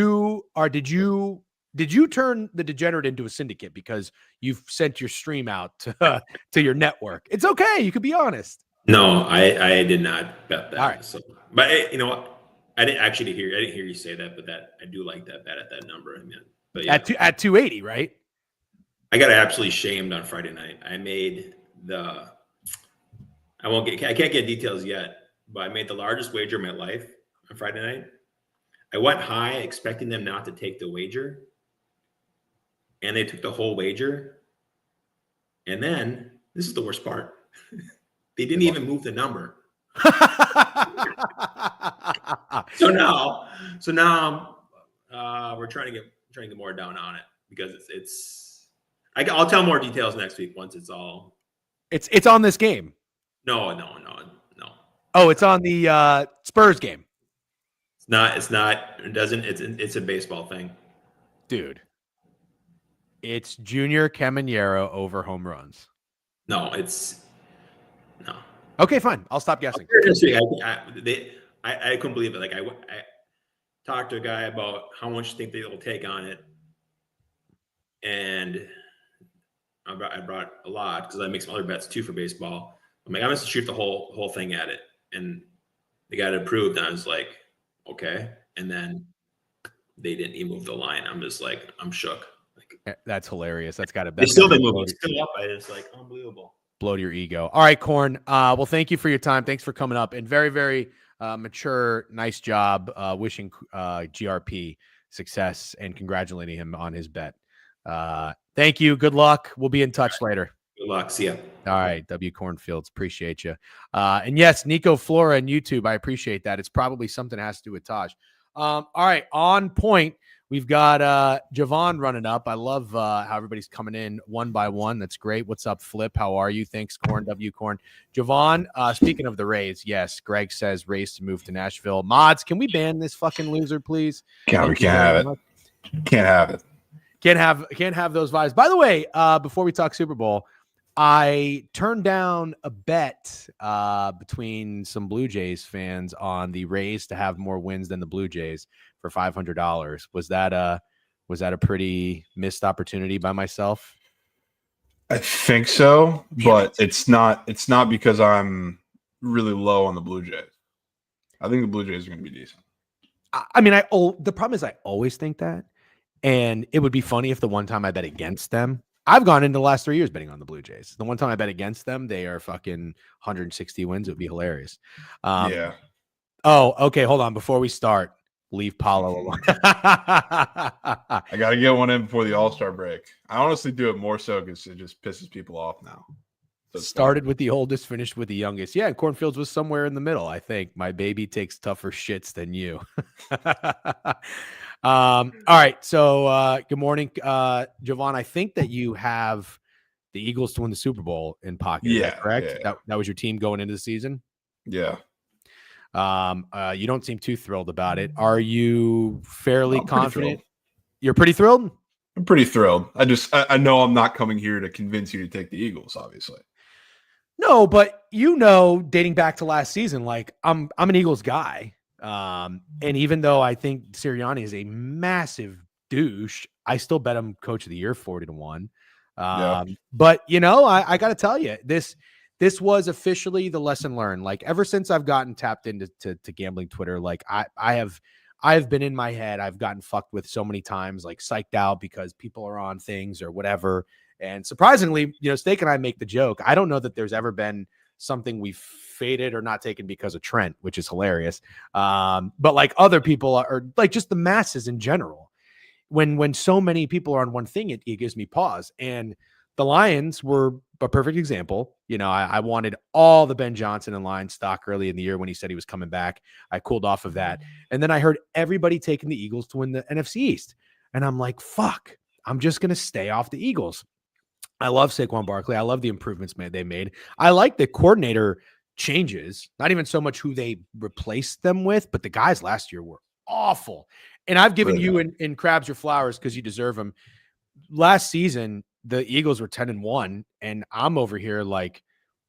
you turn the degenerate into a syndicate because you've sent your stream out to your network? It's okay. You could be honest. No, I did not bet that. All right. So, but you know what? I didn't hear you say that, but that I do like that bet at that number. I mean, but yeah. At 280, right? I got absolutely shamed on Friday night. I made I can't get details yet, but I made the largest wager of my life on Friday night. I went high expecting them not to take the wager, and they took the whole wager. And then this is the worst part. They didn't even move the number. So now we're trying to get more down on it because I'll tell more details next week once it's all. It's on this game. No. Oh, it's on the Spurs game. It's not. It doesn't. It's a baseball thing, dude. It's Junior Caminero over home runs. No. Okay, fine. I'll stop guessing. I couldn't believe it. Like I talked to a guy about how much you think they will take on it, and I brought a lot because I make some other bets too for baseball. I'm like, I'm going to shoot the whole thing at it, and they got it approved. And I was like, okay. And then they didn't even move the line. I'm just like, I'm shook. Like, that's hilarious. That's got to be. They still been moving. It's still up. It's like unbelievable. Blow to your ego. All right, Corn. Well, thank you for your time. Thanks for coming up, and very, very mature. Nice job. Wishing GRP success and congratulating him on his bet. Thank you. Good luck. We'll be in touch later. Good luck. See ya. All right. GuyInCornFields. Appreciate you. And yes, Nico Flora and YouTube. I appreciate that. It's probably something that has to do with Taj. All right. On point. We've got Jovan running up. I love how everybody's coming in one by one. That's great. What's up, Flip? How are you? Thanks, Corn. Corn. Jovan, speaking of the Rays, yes, Greg says Rays to move to Nashville. Mods, can we ban this fucking loser, please? We can't have it. Can't have it. Can't have those vibes. By the way, before we talk Super Bowl, I turned down a bet between some Blue Jays fans on the Rays to have more wins than the Blue Jays for $500. Was that a pretty missed opportunity by myself? I think so, but it's not because I'm really low on the Blue Jays. I think the Blue Jays are going to be decent. I mean, the problem is I always think that, and it would be funny if the one time I bet against them. I've gone into the last 3 years betting on the Blue Jays. The one time I bet against them, they are fucking 160 wins. It would be hilarious. Yeah. Oh, okay. Hold on. Before we start, leave Paulo alone. I got to get one in before the All-Star break. I honestly do it more so because it just pisses people off now. So started with the oldest, finished with the youngest. Yeah, and Cornfields was somewhere in the middle, I think. My baby takes tougher shits than you. All right. So good morning, Jovan. I think that you have the Eagles to win the Super Bowl in pocket. Yeah. Is that correct? Yeah. That was your team going into the season? Yeah. You don't seem too thrilled about it. Are you fairly I'm pretty confident? thrilled. You're pretty thrilled? I'm pretty thrilled. I know I'm not coming here to convince you to take the Eagles, obviously. No, but dating back to last season, like I'm an Eagles guy. And even though I think Sirianni is a massive douche, I still bet him coach of the year 40-1. Yeah. But I got to tell you, this was officially the lesson learned. Like ever since I've gotten tapped into to gambling Twitter, like I've been in my head. I've gotten fucked with so many times, like psyched out because people are on things or whatever. And surprisingly, Steak and I make the joke. I don't know that there's ever been something we faded or not taken because of Trent, which is hilarious. But like other people are like just the masses in general. When so many people are on one thing, it gives me pause. And the Lions were a perfect example. I wanted all the Ben Johnson and Lions stock early in the year when he said he was coming back. I cooled off of that. And then I heard everybody taking the Eagles to win the NFC East. And I'm like, fuck, I'm just going to stay off the Eagles. I love Saquon Barkley. I love the improvements they made. I like the coordinator changes, not even so much who they replaced them with, but the guys last year were awful. And I've given you in Crabs your flowers because you deserve them. Last season, the Eagles were 10-1, and I'm over here like,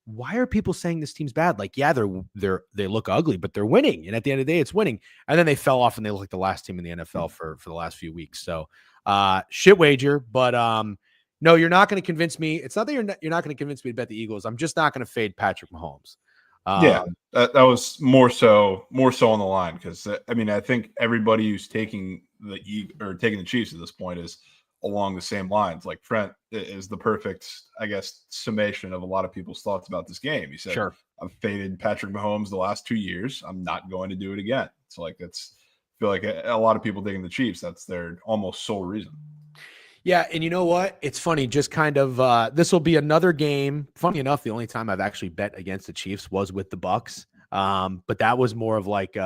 why are people saying this team's bad? Like, yeah, they look ugly, but they're winning. And at the end of the day, it's winning. And then they fell off and they look like the last team in the NFL for the last few weeks. So shit wager, but no, you're not going to convince me. It's not that you're not going to convince me to bet the Eagles. I'm just not going to fade Patrick Mahomes. Yeah, that was more so on the line because I think everybody who's taking the Chiefs at this point is along the same lines. Like Trent is the perfect, I guess, summation of a lot of people's thoughts about this game. He said, sure, I've faded Patrick Mahomes the last 2 years. I'm not going to do it again. So like I feel like a lot of people taking the Chiefs, that's their almost sole reason. Yeah, and you know what? It's funny, just kind of this will be another game. Funny enough, the only time I've actually bet against the Chiefs was with the Bucks. But that was more of like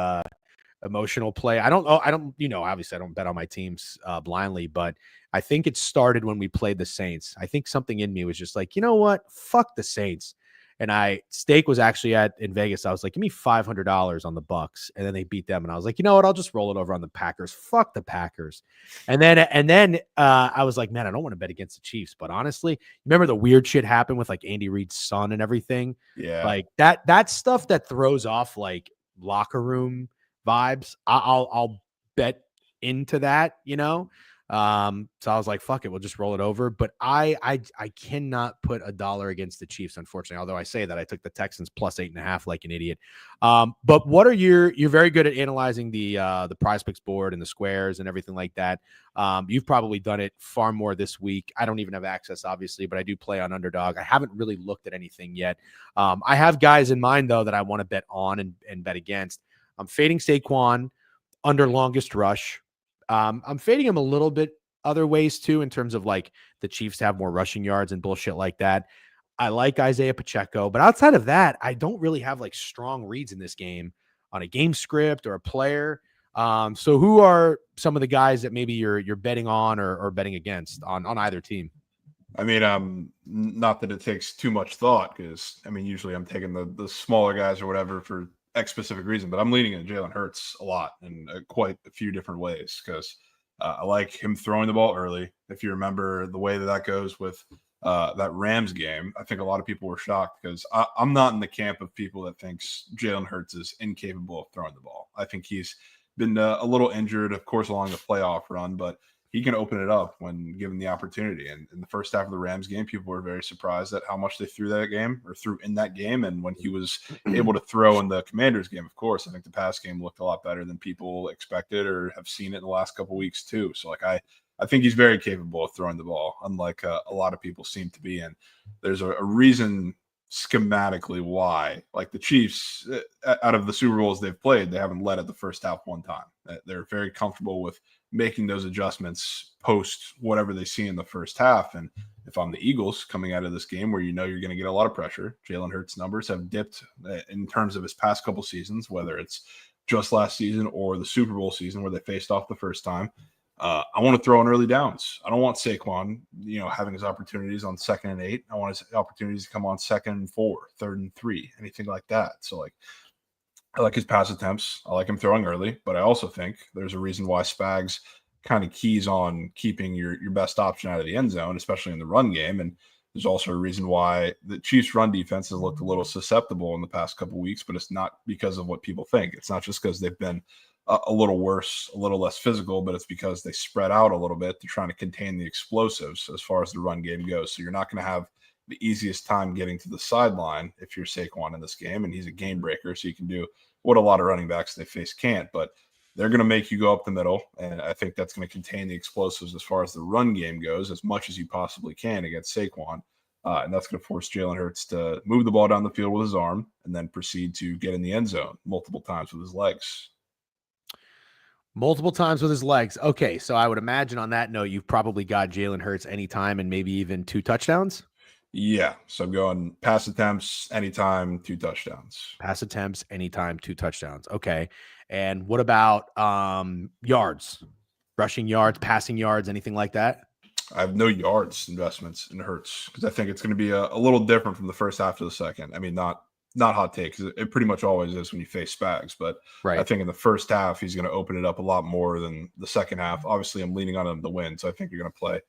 emotional play. I don't obviously I don't bet on my teams blindly, but I think it started when we played the Saints. I think something in me was just like, you know what? Fuck the Saints. And Steak was actually in Vegas. I was like, give me $500 on the Bucks. And then they beat them. And I was like, you know what? I'll just roll it over on the Packers. Fuck the Packers. And then I was like, man, I don't want to bet against the Chiefs. But honestly, remember the weird shit happened with like Andy Reid's son and everything? Yeah. Like that stuff that throws off like locker room vibes. I'll bet into that, So I was like, fuck it, we'll just roll it over. But I cannot put $1 against the Chiefs, unfortunately. Although I say that I took the Texans plus 8.5 like an idiot. But what are you're very good at analyzing the prize picks board and the squares and everything like that. You've probably done it far more this week. I don't even have access, obviously, but I do play on Underdog. I haven't really looked at anything yet. I have guys in mind though that I want to bet on and bet against. I'm fading Saquon under longest rush. I'm fading him a little bit other ways too, in terms of like the Chiefs have more rushing yards and bullshit like that. I like Isaiah Pacheco, but outside of that, I don't really have like strong reads in this game on a game script or a player. So who are some of the guys that maybe you're betting on or betting against on either team? I mean, not that it takes too much thought because usually I'm taking the smaller guys or whatever for X specific reason, but I'm leaning into Jalen Hurts a lot in quite a few different ways because I like him throwing the ball early. If you remember the way that goes with that Rams game, I think a lot of people were shocked because I'm not in the camp of people that thinks Jalen Hurts is incapable of throwing the ball. I think he's been a little injured, of course, along the playoff run, but he can open it up when given the opportunity. And in the first half of the Rams game, people were very surprised at how much they threw in that game. And when he was able to throw in the Commanders game, of course, I think the pass game looked a lot better than people expected or have seen it in the last couple of weeks too. So like I think he's very capable of throwing the ball, unlike a lot of people seem to be. And there's a reason schematically why, like the Chiefs, out of the Super Bowls they've played, they haven't led at the first half one time. They're very comfortable with making those adjustments post whatever they see in the first half. And if I'm the Eagles coming out of this game where you're going to get a lot of pressure, Jalen Hurts' numbers have dipped in terms of his past couple seasons, whether it's just last season or the Super Bowl season where they faced off the first time. I want to throw in early downs. I don't want Saquon, having his opportunities on 2nd and 8. I want his opportunities to come on 2nd and 4, 3rd and 3, anything like that. So like I like his pass attempts. I like him throwing early, but I also think there's a reason why Spags kind of keys on keeping your best option out of the end zone, especially in the run game. And there's also a reason why the Chiefs' run defense has looked a little susceptible in the past couple of weeks, but it's not because of what people think. It's not just because they've been a little worse, a little less physical, but it's because they spread out a little bit to trying to contain the explosives as far as the run game goes. So you're not going to have the easiest time getting to the sideline if you're Saquon in this game, and he's a game breaker, so you can do what a lot of running backs they face can't. But they're going to make you go up the middle, and I think that's going to contain the explosives as far as the run game goes as much as you possibly can against Saquon. And that's going to force Jalen Hurts to move the ball down the field with his arm and then proceed to get in the end zone multiple times with his legs. Multiple times with his legs. Okay, so I would imagine on that note, you've probably got Jalen Hurts anytime and maybe even 2 touchdowns. Yeah, so I'm going pass attempts anytime, 2 touchdowns. Pass attempts anytime, 2 touchdowns. Okay, and what about yards, rushing yards, passing yards, anything like that? I have no yards investments in Hurts because I think it's going to be a little different from the first half to the second. I mean, not hot take because it pretty much always is when you face Spags, but Right. I think in the first half he's going to open it up a lot more than the second half. Obviously, I'm leaning on him to win, so I think you're going to play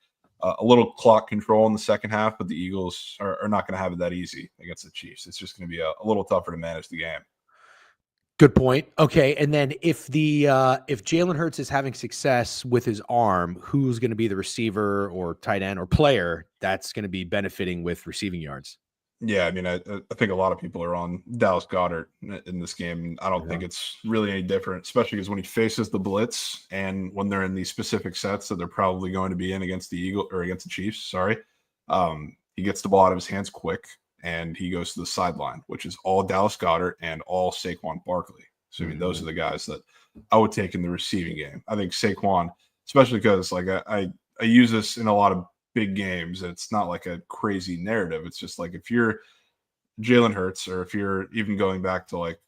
a little clock control in the second half, but the Eagles are not going to have it that easy against the Chiefs. It's just going to be a little tougher to manage the game. Good point. Okay, and then if Jalen Hurts is having success with his arm, who's going to be the receiver or tight end or player that's going to be benefiting with receiving yards? Yeah, I mean, I think a lot of people are on Dallas Goedert in this game. I don't think it's really any different, especially because when he faces the blitz and when they're in these specific sets that they're probably going to be in against the against the Chiefs. Sorry, he gets the ball out of his hands quick and he goes to the sideline, which is all Dallas Goedert and all Saquon Barkley. So I mean, those are the guys that I would take in the receiving game. I think Saquon, especially because like I use this in a lot of big games. It's not like a crazy narrative. It's just like if you're Jalen Hurts, or if you're even going back to like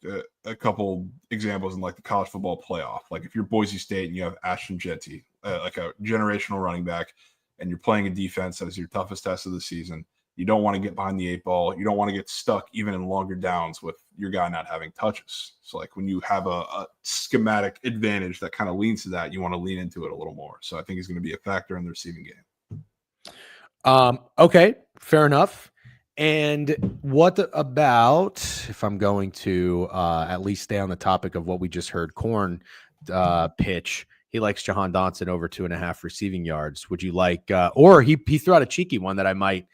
a couple examples in like the college football playoff, like if you're Boise State and you have Ashton Jeanty, like a generational running back, and you're playing a defense that is your toughest test of the season, you don't want to get behind the 8 ball. You don't want to get stuck even in longer downs with your guy not having touches. So like when you have a schematic advantage that kind of leans to that, you want to lean into it a little more. So I think he's going to be a factor in the receiving game. Okay, fair enough. And what about, if I'm going to at least stay on the topic of what we just heard, Corn pitch, he likes Jahan Dotson over 2.5 receiving yards. Would you like, or he threw out a cheeky one that I might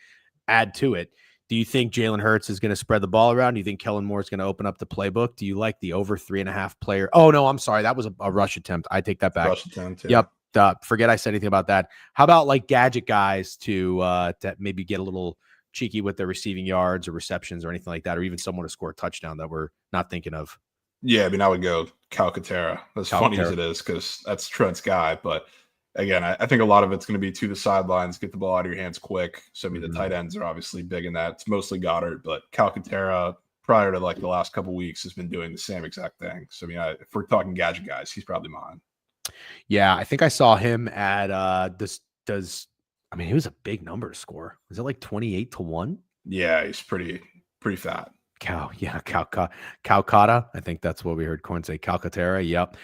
add to it. Do you think Jalen Hurts is going to spread the ball around? Do you think Kellen Moore is going to open up the playbook? Do you like the over 3.5 player? Oh, no, I'm sorry. That was a rush attempt. I take that back. Rush attempt, yeah. Yep. Forget I said anything about that. How about like gadget guys to maybe get a little cheeky with their receiving yards or receptions or anything like that, or even someone to score a touchdown that we're not thinking of? Yeah, I mean, I would go Calcaterra, as funny as it is, because that's Trent's guy. But again, I think a lot of it's going to be to the sidelines, get the ball out of your hands quick. So, I mean, the tight ends are obviously big in that. It's mostly Goddard, but Calcaterra, prior to like the last couple of weeks, has been doing the same exact thing. So, I mean, if we're talking gadget guys, he's probably mine. Yeah, I think I saw him at he was a big number to score. Was it like 28-1? Yeah, he's pretty fat. Calcutta. I think that's what we heard Corn say. Calcaterra. Yep.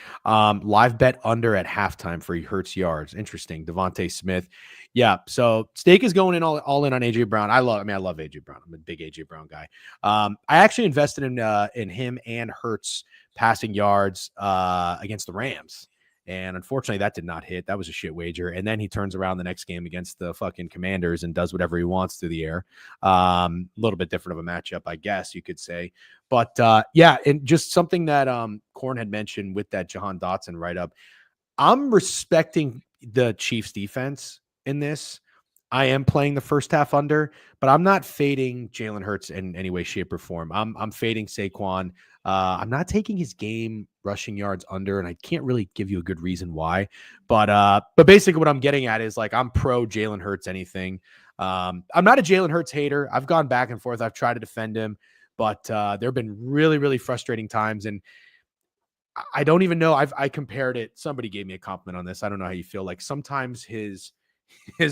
Live bet under at halftime for Hurts yards. Interesting. Devontae Smith. Yeah. So Steak is going in all in on AJ Brown. I love AJ Brown. I'm a big AJ Brown guy. I actually invested in him and Hurts passing yards against the Rams. And unfortunately, that did not hit. That was a shit wager. And then he turns around the next game against the fucking Commanders and does whatever he wants through the air. A little bit different of a matchup, I guess you could say. But yeah, and just something that Corn had mentioned with that Jahan Dotson write-up. I'm respecting the Chiefs defense in this. I am playing the first half under, but I'm not fading Jalen Hurts in any way, shape, or form. I'm fading Saquon. I'm not taking his game rushing yards under, and I can't really give you a good reason why. But basically what I'm getting at is like I'm pro Jalen Hurts anything. I'm not a Jalen Hurts hater. I've gone back and forth. I've tried to defend him, but there have been really, really frustrating times, and I don't even know. I compared it. Somebody gave me a compliment on this. I don't know how you feel. Like sometimes his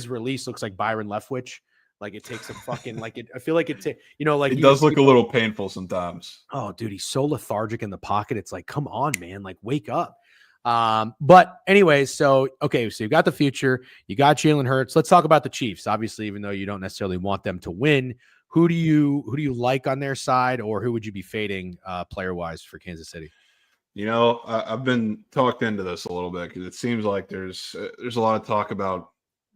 release looks like Byron Leftwich Like it takes a fucking like it. I feel like like It you can does see, look a little painful sometimes. oh, dude, he's so lethargic in the pocket. It's like, come on, man, like wake up. But anyways, so okay, so you got the future, you got Jalen Hurts. Let's talk about the Chiefs. Obviously, even though you don't necessarily want them to win, who do you like on their side, or who would you be fading player wise for Kansas City? I've been talked into this a little bit because it seems like there's a lot of talk about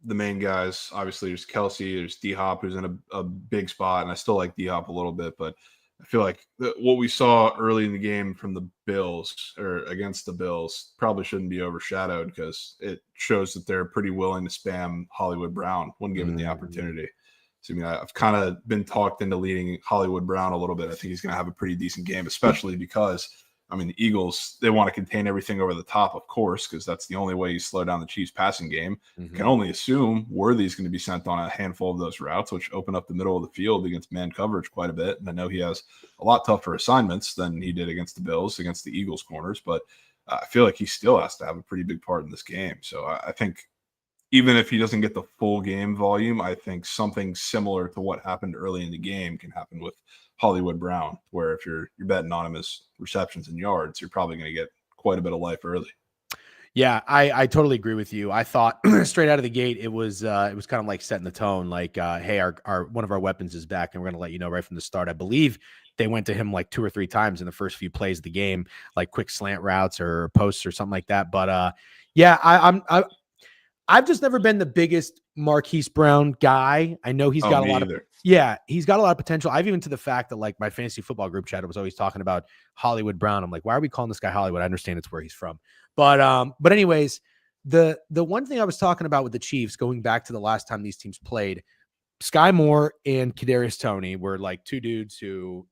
the main guys. Obviously, there's Kelsey, there's D Hop, who's in a big spot, and I still like D Hop a little bit, but I feel like what we saw early in the game from the Bills or against the Bills probably shouldn't be overshadowed because it shows that they're pretty willing to spam Hollywood Brown when given the opportunity. So, I mean, I've kind of been talked into leading Hollywood Brown a little bit. I think he's going to have a pretty decent game, especially because I mean, the Eagles, they want to contain everything over the top, of course, because that's the only way you slow down the Chiefs passing game. Can only assume Worthy's going to be sent on a handful of those routes, which open up the middle of the field against man coverage quite a bit. And I know he has a lot tougher assignments than he did against the Bills, against the Eagles corners, but I feel like he still has to have a pretty big part in this game. So I think even if he doesn't get the full game volume, I think something similar to what happened early in the game can happen with Hollywood Brown, where if you're betting on him as receptions and yards, you're probably going to get quite a bit of life early. Yeah, I totally agree with you. I thought straight out of the gate it was kind of like setting the tone, like hey, our one of our weapons is back, and we're going to let you know right from the start. I believe they went to him like 2 or 3 times in the first few plays of the game, like quick slant routes or posts or something like that. But yeah, I've just never been the biggest Marquise Brown guy. I know he's got a lot of he's got a lot of potential. I've even to the fact that like my fantasy football group chat was always talking about Hollywood Brown. I'm like, why are we calling this guy Hollywood? I understand it's where he's from. But anyways, the one thing I was talking about with the Chiefs, going back to the last time these teams played, Sky Moore and Kadarius Toney were like two dudes who,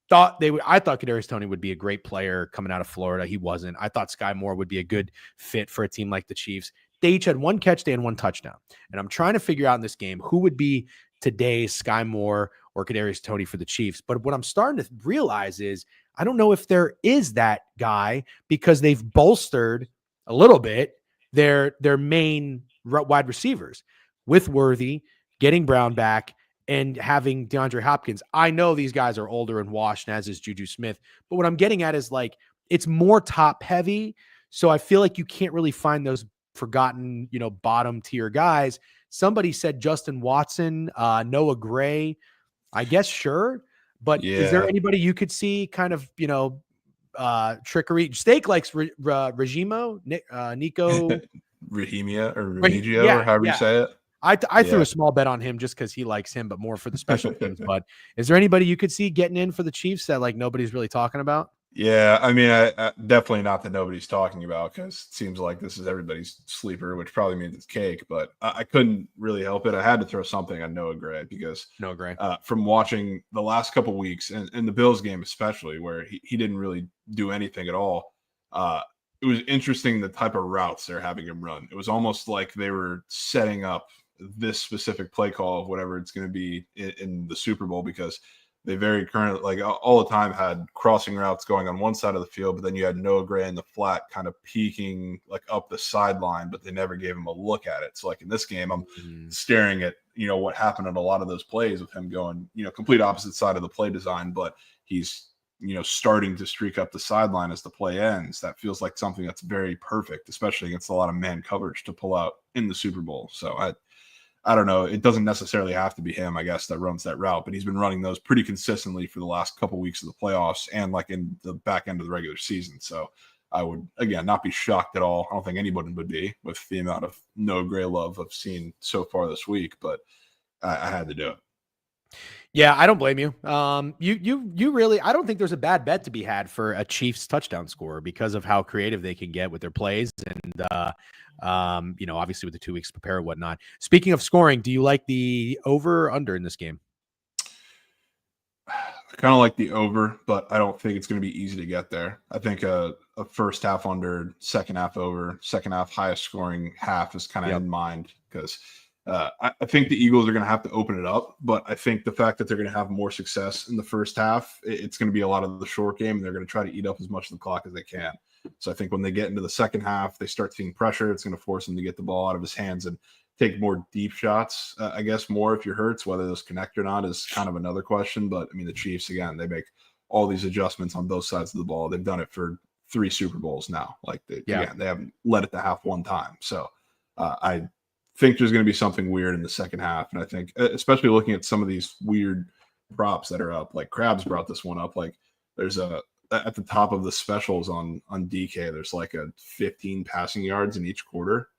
thought they would. I thought Kadarius Toney would be a great player coming out of Florida. He wasn't. I thought Sky Moore would be a good fit for a team like the Chiefs. They each had 1 catch, they had 1 touchdown. And I'm trying to figure out in this game who would be today's Sky Moore or Kadarius Toney for the Chiefs. But what I'm starting to realize is I don't know if there is that guy because they've bolstered a little bit their main wide receivers with Worthy, getting Brown back, and having DeAndre Hopkins. I know these guys are older and washed, as is Juju Smith. But what I'm getting at is like it's more top heavy. So I feel like you can't really find those forgotten, bottom tier guys. Somebody said Justin Watson, Noah Gray. I guess sure, but is there anybody you could see kind of trickery? Steak likes Regimo, Nico Rahimia or Remigio or however you say it. I threw a small bet on him just because he likes him, but more for the special teams. But is there anybody you could see getting in for the Chiefs that like nobody's really talking about? Yeah, I mean, I definitely not that nobody's talking about because it seems like this is everybody's sleeper, which probably means it's cake. But I couldn't really help it. I had to throw something on Noah Gray because from watching the last couple of weeks and the Bills game especially, where he didn't really do anything at all. It was interesting the type of routes they're having him run. It was almost like they were setting up this specific play call of whatever it's going to be in the Super Bowl because they very currently, like all the time, had crossing routes going on one side of the field, but then you had Noah Gray in the flat kind of peeking like up the sideline, but they never gave him a look at it. So like in this game, I'm staring at, what happened on a lot of those plays with him going, complete opposite side of the play design, but he's, starting to streak up the sideline as the play ends. That feels like something that's very perfect, especially against a lot of man coverage to pull out in the Super Bowl. So I don't know. It doesn't necessarily have to be him, I guess, that runs that route, but he's been running those pretty consistently for the last couple of weeks of the playoffs and like in the back end of the regular season. So I would, again, not be shocked at all. I don't think anybody would be with the amount of Noah Gray love I've seen so far this week, but I had to do it. Yeah, I don't blame you. You really, I don't think there's a bad bet to be had for a Chiefs touchdown scorer because of how creative they can get with their plays and, obviously with the 2 weeks to prepare and whatnot. Speaking of scoring, do you like the over or under in this game? I kind of like the over, but I don't think it's going to be easy to get there. I think a first half under, second half over, second half highest scoring half is kind of in mind because I think the Eagles are going to have to open it up, but I think the fact that they're going to have more success in the first half, it's going to be a lot of the short game, and they're going to try to eat up as much of the clock as they can. So I think when they get into the second half, they start seeing pressure. It's going to force him to get the ball out of his hands and take more deep shots, I guess, more if you're Hurts. Whether those connect or not is kind of another question. But I mean, the Chiefs, again, they make all these adjustments on both sides of the ball. They've done it for 3 Super Bowls now. Like, again, they haven't let it to half one time. So I think there's going to be something weird in the second half. And I think, especially looking at some of these weird props that are up, like Krabs brought this one up. Like, there's at the top of the specials on DK, there's like a 15 passing yards in each quarter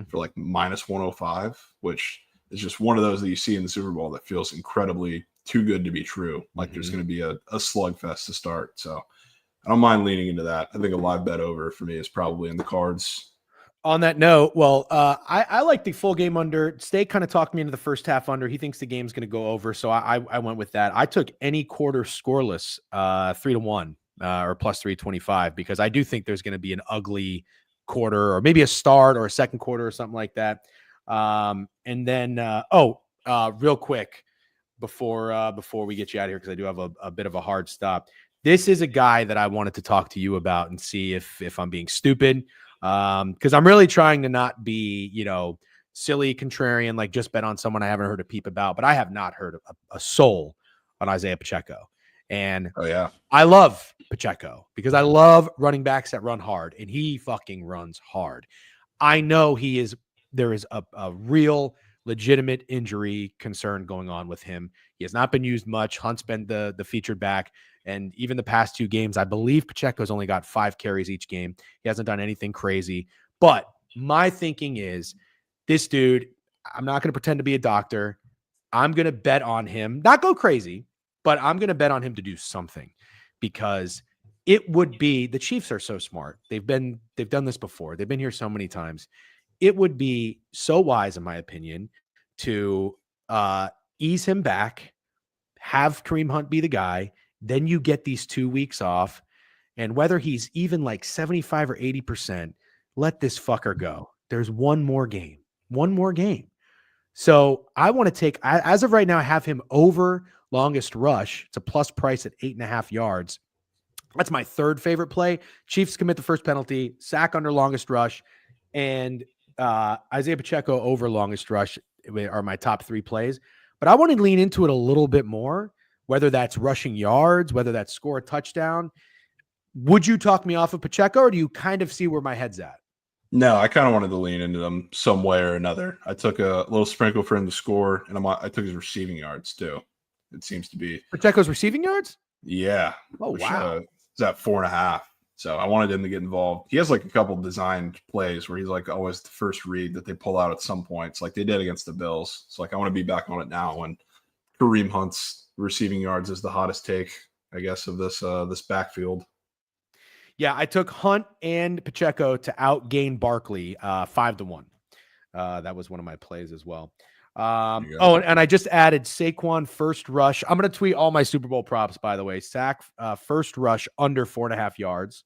for like minus 105, which is just one of those that you see in the Super Bowl that feels incredibly too good to be true. Like there's going to be a slugfest to start. So I don't mind leaning into that. I think a live bet over for me is probably in the cards. On that note, well, I like the full game under. Steak kind of talked me into the first half under. He thinks the game's going to go over, so I went with that. I took any quarter scoreless 3-1 or plus 325 because I do think there's going to be an ugly quarter or maybe a start or a second quarter or something like that. And then real quick before we get you out of here, because I do have a bit of a hard stop. This is a guy that I wanted to talk to you about and see if I'm being stupid. Because I'm really trying to not be, silly, contrarian, like just bet on someone I haven't heard a peep about, but I have not heard a soul on Isaiah Pacheco. And I love Pacheco because I love running backs that run hard, and he fucking runs hard. I know there is a real legitimate injury concern going on with him. He has not been used much. Hunt's been the featured back. And even the past 2 games, I believe Pacheco's only got 5 carries each game. He hasn't done anything crazy. But my thinking is this dude, I'm not going to pretend to be a doctor. I'm going to bet on him, not go crazy, but I'm going to bet on him to do something because it would be, the Chiefs are so smart. They've done this before. They've been here so many times. It would be so wise, in my opinion, to ease him back, have Kareem Hunt be the guy. Then you get these 2 weeks off, and whether he's even like 75 or 80%, let this fucker go. There's one more game. So I want to take, as of right now, I have him over longest rush. It's a plus price at 8.5 yards. That's my third favorite play. Chiefs commit the first penalty, sack under longest rush, and Isaiah Pacheco over longest rush are my top 3 plays. But I want to lean into it a little bit more. Whether that's rushing yards, whether that's score a touchdown. Would you talk me off of Pacheco, or do you kind of see where my head's at? No, I kind of wanted to lean into them some way or another. I took a little sprinkle for him to score, and I took his receiving yards too. It seems to be Pacheco's receiving yards. Yeah. Oh, wow. It's at 4.5. So I wanted him to get involved. He has like a couple designed plays where he's like always the first read that they pull out at some points, like they did against the Bills. So like I want to be back on it now when Kareem Hunt's receiving yards is the hottest take, I guess, of this backfield. Yeah, I took Hunt and Pacheco to outgain Barkley 5-1. That was one of my plays as well. And I just added Saquon first rush. I'm going to tweet all my Super Bowl props, by the way. Sack first rush under 4.5 yards.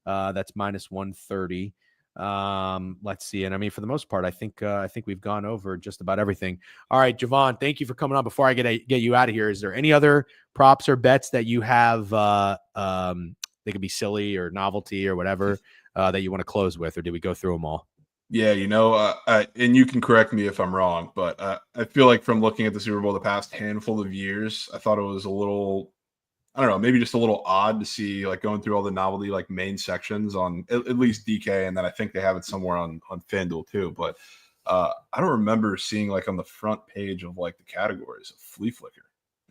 That's minus 130. Let's see. And I mean, for the most part, I think we've gone over just about everything. All right, Jovan, thank you for coming on. Before I get you out of here, is there any other props or bets that you have? They could be silly or novelty or whatever that you want to close with, or did we go through them all? Yeah, and you can correct me if I'm wrong, but I feel like from looking at the Super Bowl the past handful of years, I thought it was a little, I don't know, maybe just a little odd to see like going through all the novelty like main sections on at least DK, and then I think they have it somewhere on FanDuel too. But I don't remember seeing like on the front page of like the categories of flea flicker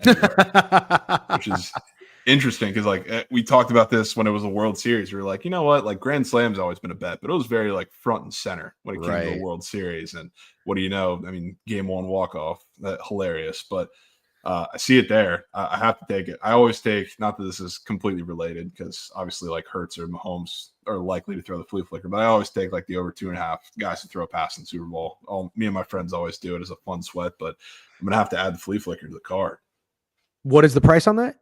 anywhere, which is interesting because like we talked about this when it was a World Series. We were like, you know what, like Grand Slam's always been a bet, but it was very like front and center when it came to a World Series. And what do you know? I mean, game 1 walk off, that hilarious, but. I see it there. I have to take it. I always take, not that this is completely related because obviously like Hurts or Mahomes are likely to throw the flea flicker, but I always take like the over 2.5 guys to throw a pass in the Super Bowl. Me and my friends always do it as a fun sweat, but I'm going to have to add the flea flicker to the card. What is the price on that?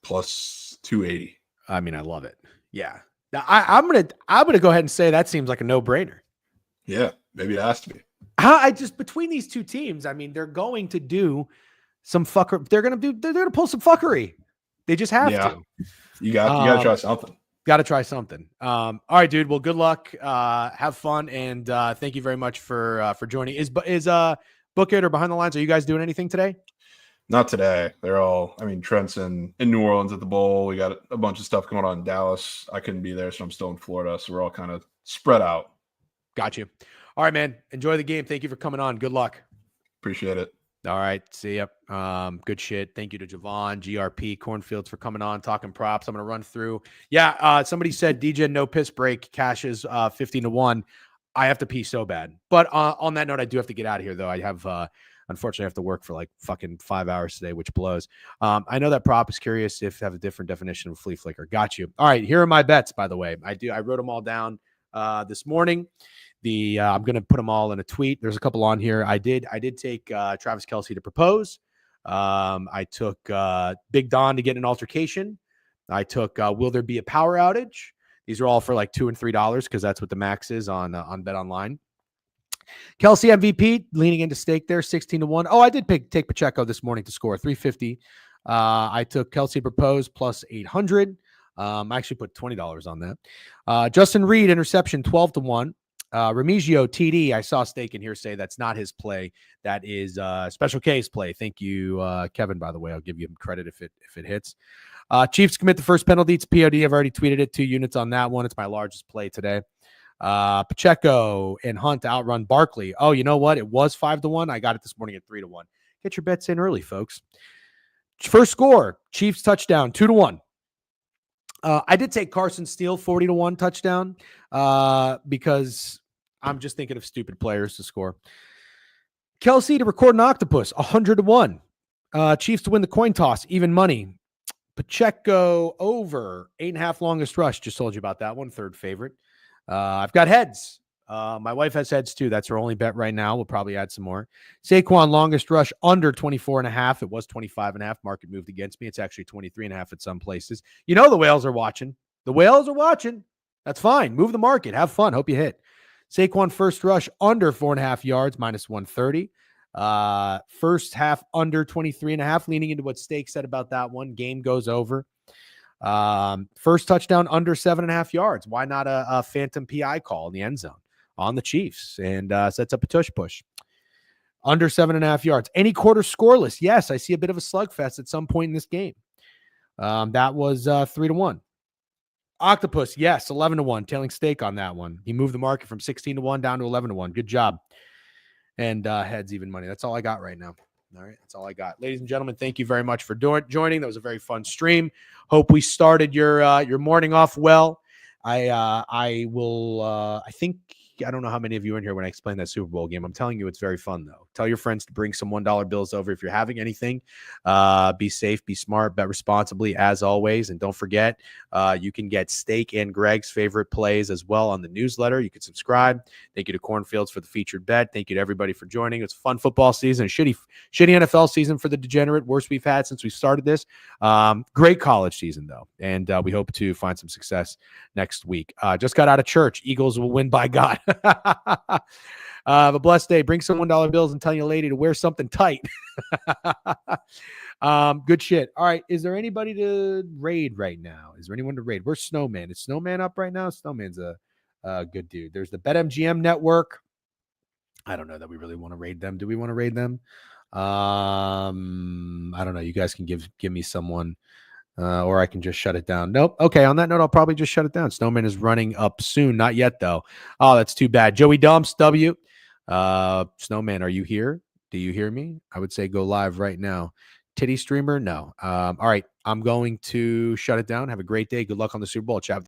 Plus 280. I mean, I love it. Yeah. Now, I'm gonna go ahead and say that seems like a no-brainer. Yeah, maybe it has to be. I just, between these two teams, I mean, they're going to do some fucker. They're gonna pull some fuckery. They just have to. You got to try something. Got to try something. All right, dude. Well, good luck. Have fun, and thank you very much for joining. Is Book It or Behind the Lines? Are you guys doing anything today? Not today. They're all. I mean, Trent's in New Orleans at the bowl. We got a bunch of stuff going on in Dallas. I couldn't be there, so I'm still in Florida. So we're all kind of spread out. Got you. All right, man. Enjoy the game. Thank you for coming on. Good luck. Appreciate it. All right. See ya. Good shit. Thank you to Jovan, GRP, Cornfields for coming on, talking props. I'm going to run through. Yeah. Somebody said DJ no piss break cashes 15-1. I have to pee so bad. But on that note, I do have to get out of here, though. I have, unfortunately, I have to work for like fucking 5 hours today, which blows. I know that prop is curious if I have a different definition of flea flicker. Got you. All right. Here are my bets, by the way. I wrote them all down this morning. I'm going to put them all in a tweet. There's a couple on here. I did take Travis Kelce to propose. I took Big Don to get an altercation. I took will there be a power outage? These are all for like $2 and $3 because that's what the max is on Bet Online. Kelce MVP leaning into stake there, 16-1. Oh, I did take Pacheco this morning to score 350. I took Kelce propose plus 800. I actually put $20 on that. Justin Reed interception 12-1. Remigio TD, I saw Steak in here say that's not his play. That is Special K's play. Thank you, Kevin, by the way. I'll give you credit if it hits. Chiefs commit the first penalty. It's POD. I've already tweeted it. 2 units on that one. It's my largest play today. Pacheco and Hunt outrun Barkley. Oh, you know what? It was 5-1. I got it this morning at 3-1. Get your bets in early, folks. First score, Chiefs touchdown, 2-1. I did take Carson Steele 40-1 touchdown because I'm just thinking of stupid players to score. Kelce to record an octopus 100-1. Chiefs to win the coin toss, even money. Pacheco over 8.5 longest rush. Just told you about that one. Third favorite. I've got heads. My wife has heads too. That's her only bet right now. We'll probably add some more. Saquon longest rush under 24.5. It was 25.5. Market moved against me. It's actually 23.5 at some places. You know the whales are watching. The whales are watching. That's fine. Move the market. Have fun. Hope you hit. Saquon first rush under 4.5 yards, minus 130. First half under 23.5. Leaning into what Steak said about that one. Game goes over. First touchdown under 7.5 yards. Why not a phantom PI call in the end zone on the Chiefs and sets up a push. Under 7.5 yards. Any quarter scoreless. Yes, I see a bit of a slugfest at some point in this game. That was 3-1. Octopus, yes, 11-1. Tailing Steak on that one. He moved the market from 16-1 down to 11-1. Good job. And heads, even money. That's all I got right now. All right, that's all I got. Ladies and gentlemen, thank you very much for joining. That was a very fun stream. Hope we started your morning off well. I think I don't know how many of you in here when I explain that Super Bowl game. I'm telling you, it's very fun though. Tell your friends to bring some $1 bills over if you're having anything. Be safe, be smart, bet responsibly as always, and don't forget you can get Steak and Greg's favorite plays as well on the newsletter. You can subscribe. Thank you to Cornfields for the featured bet. Thank you to everybody for joining. It's a fun football season, a shitty NFL season for the degenerate, worst we've had since we started this. Great college season though, and we hope to find some success next week. Just got out of church. Eagles will win by God. Have a blessed day. Bring some $1 bills and tell your lady to wear something tight. Good shit. All right. Is there anybody to raid right now? Is there anyone to raid? Where's Snowman? Is Snowman up right now? Snowman's a good dude. There's the BetMGM network. I don't know that we really want to raid them. Do we want to raid them? I don't know. You guys can give me someone. Or I can just shut it down. Nope. Okay. On that note, I'll probably just shut it down. Snowman is running up soon. Not yet, though. Oh, that's too bad. Joey Dumps, W. Snowman, are you here? Do you hear me? I would say go live right now. Titty streamer? No. All right. I'm going to shut it down. Have a great day. Good luck on the Super Bowl. Chat.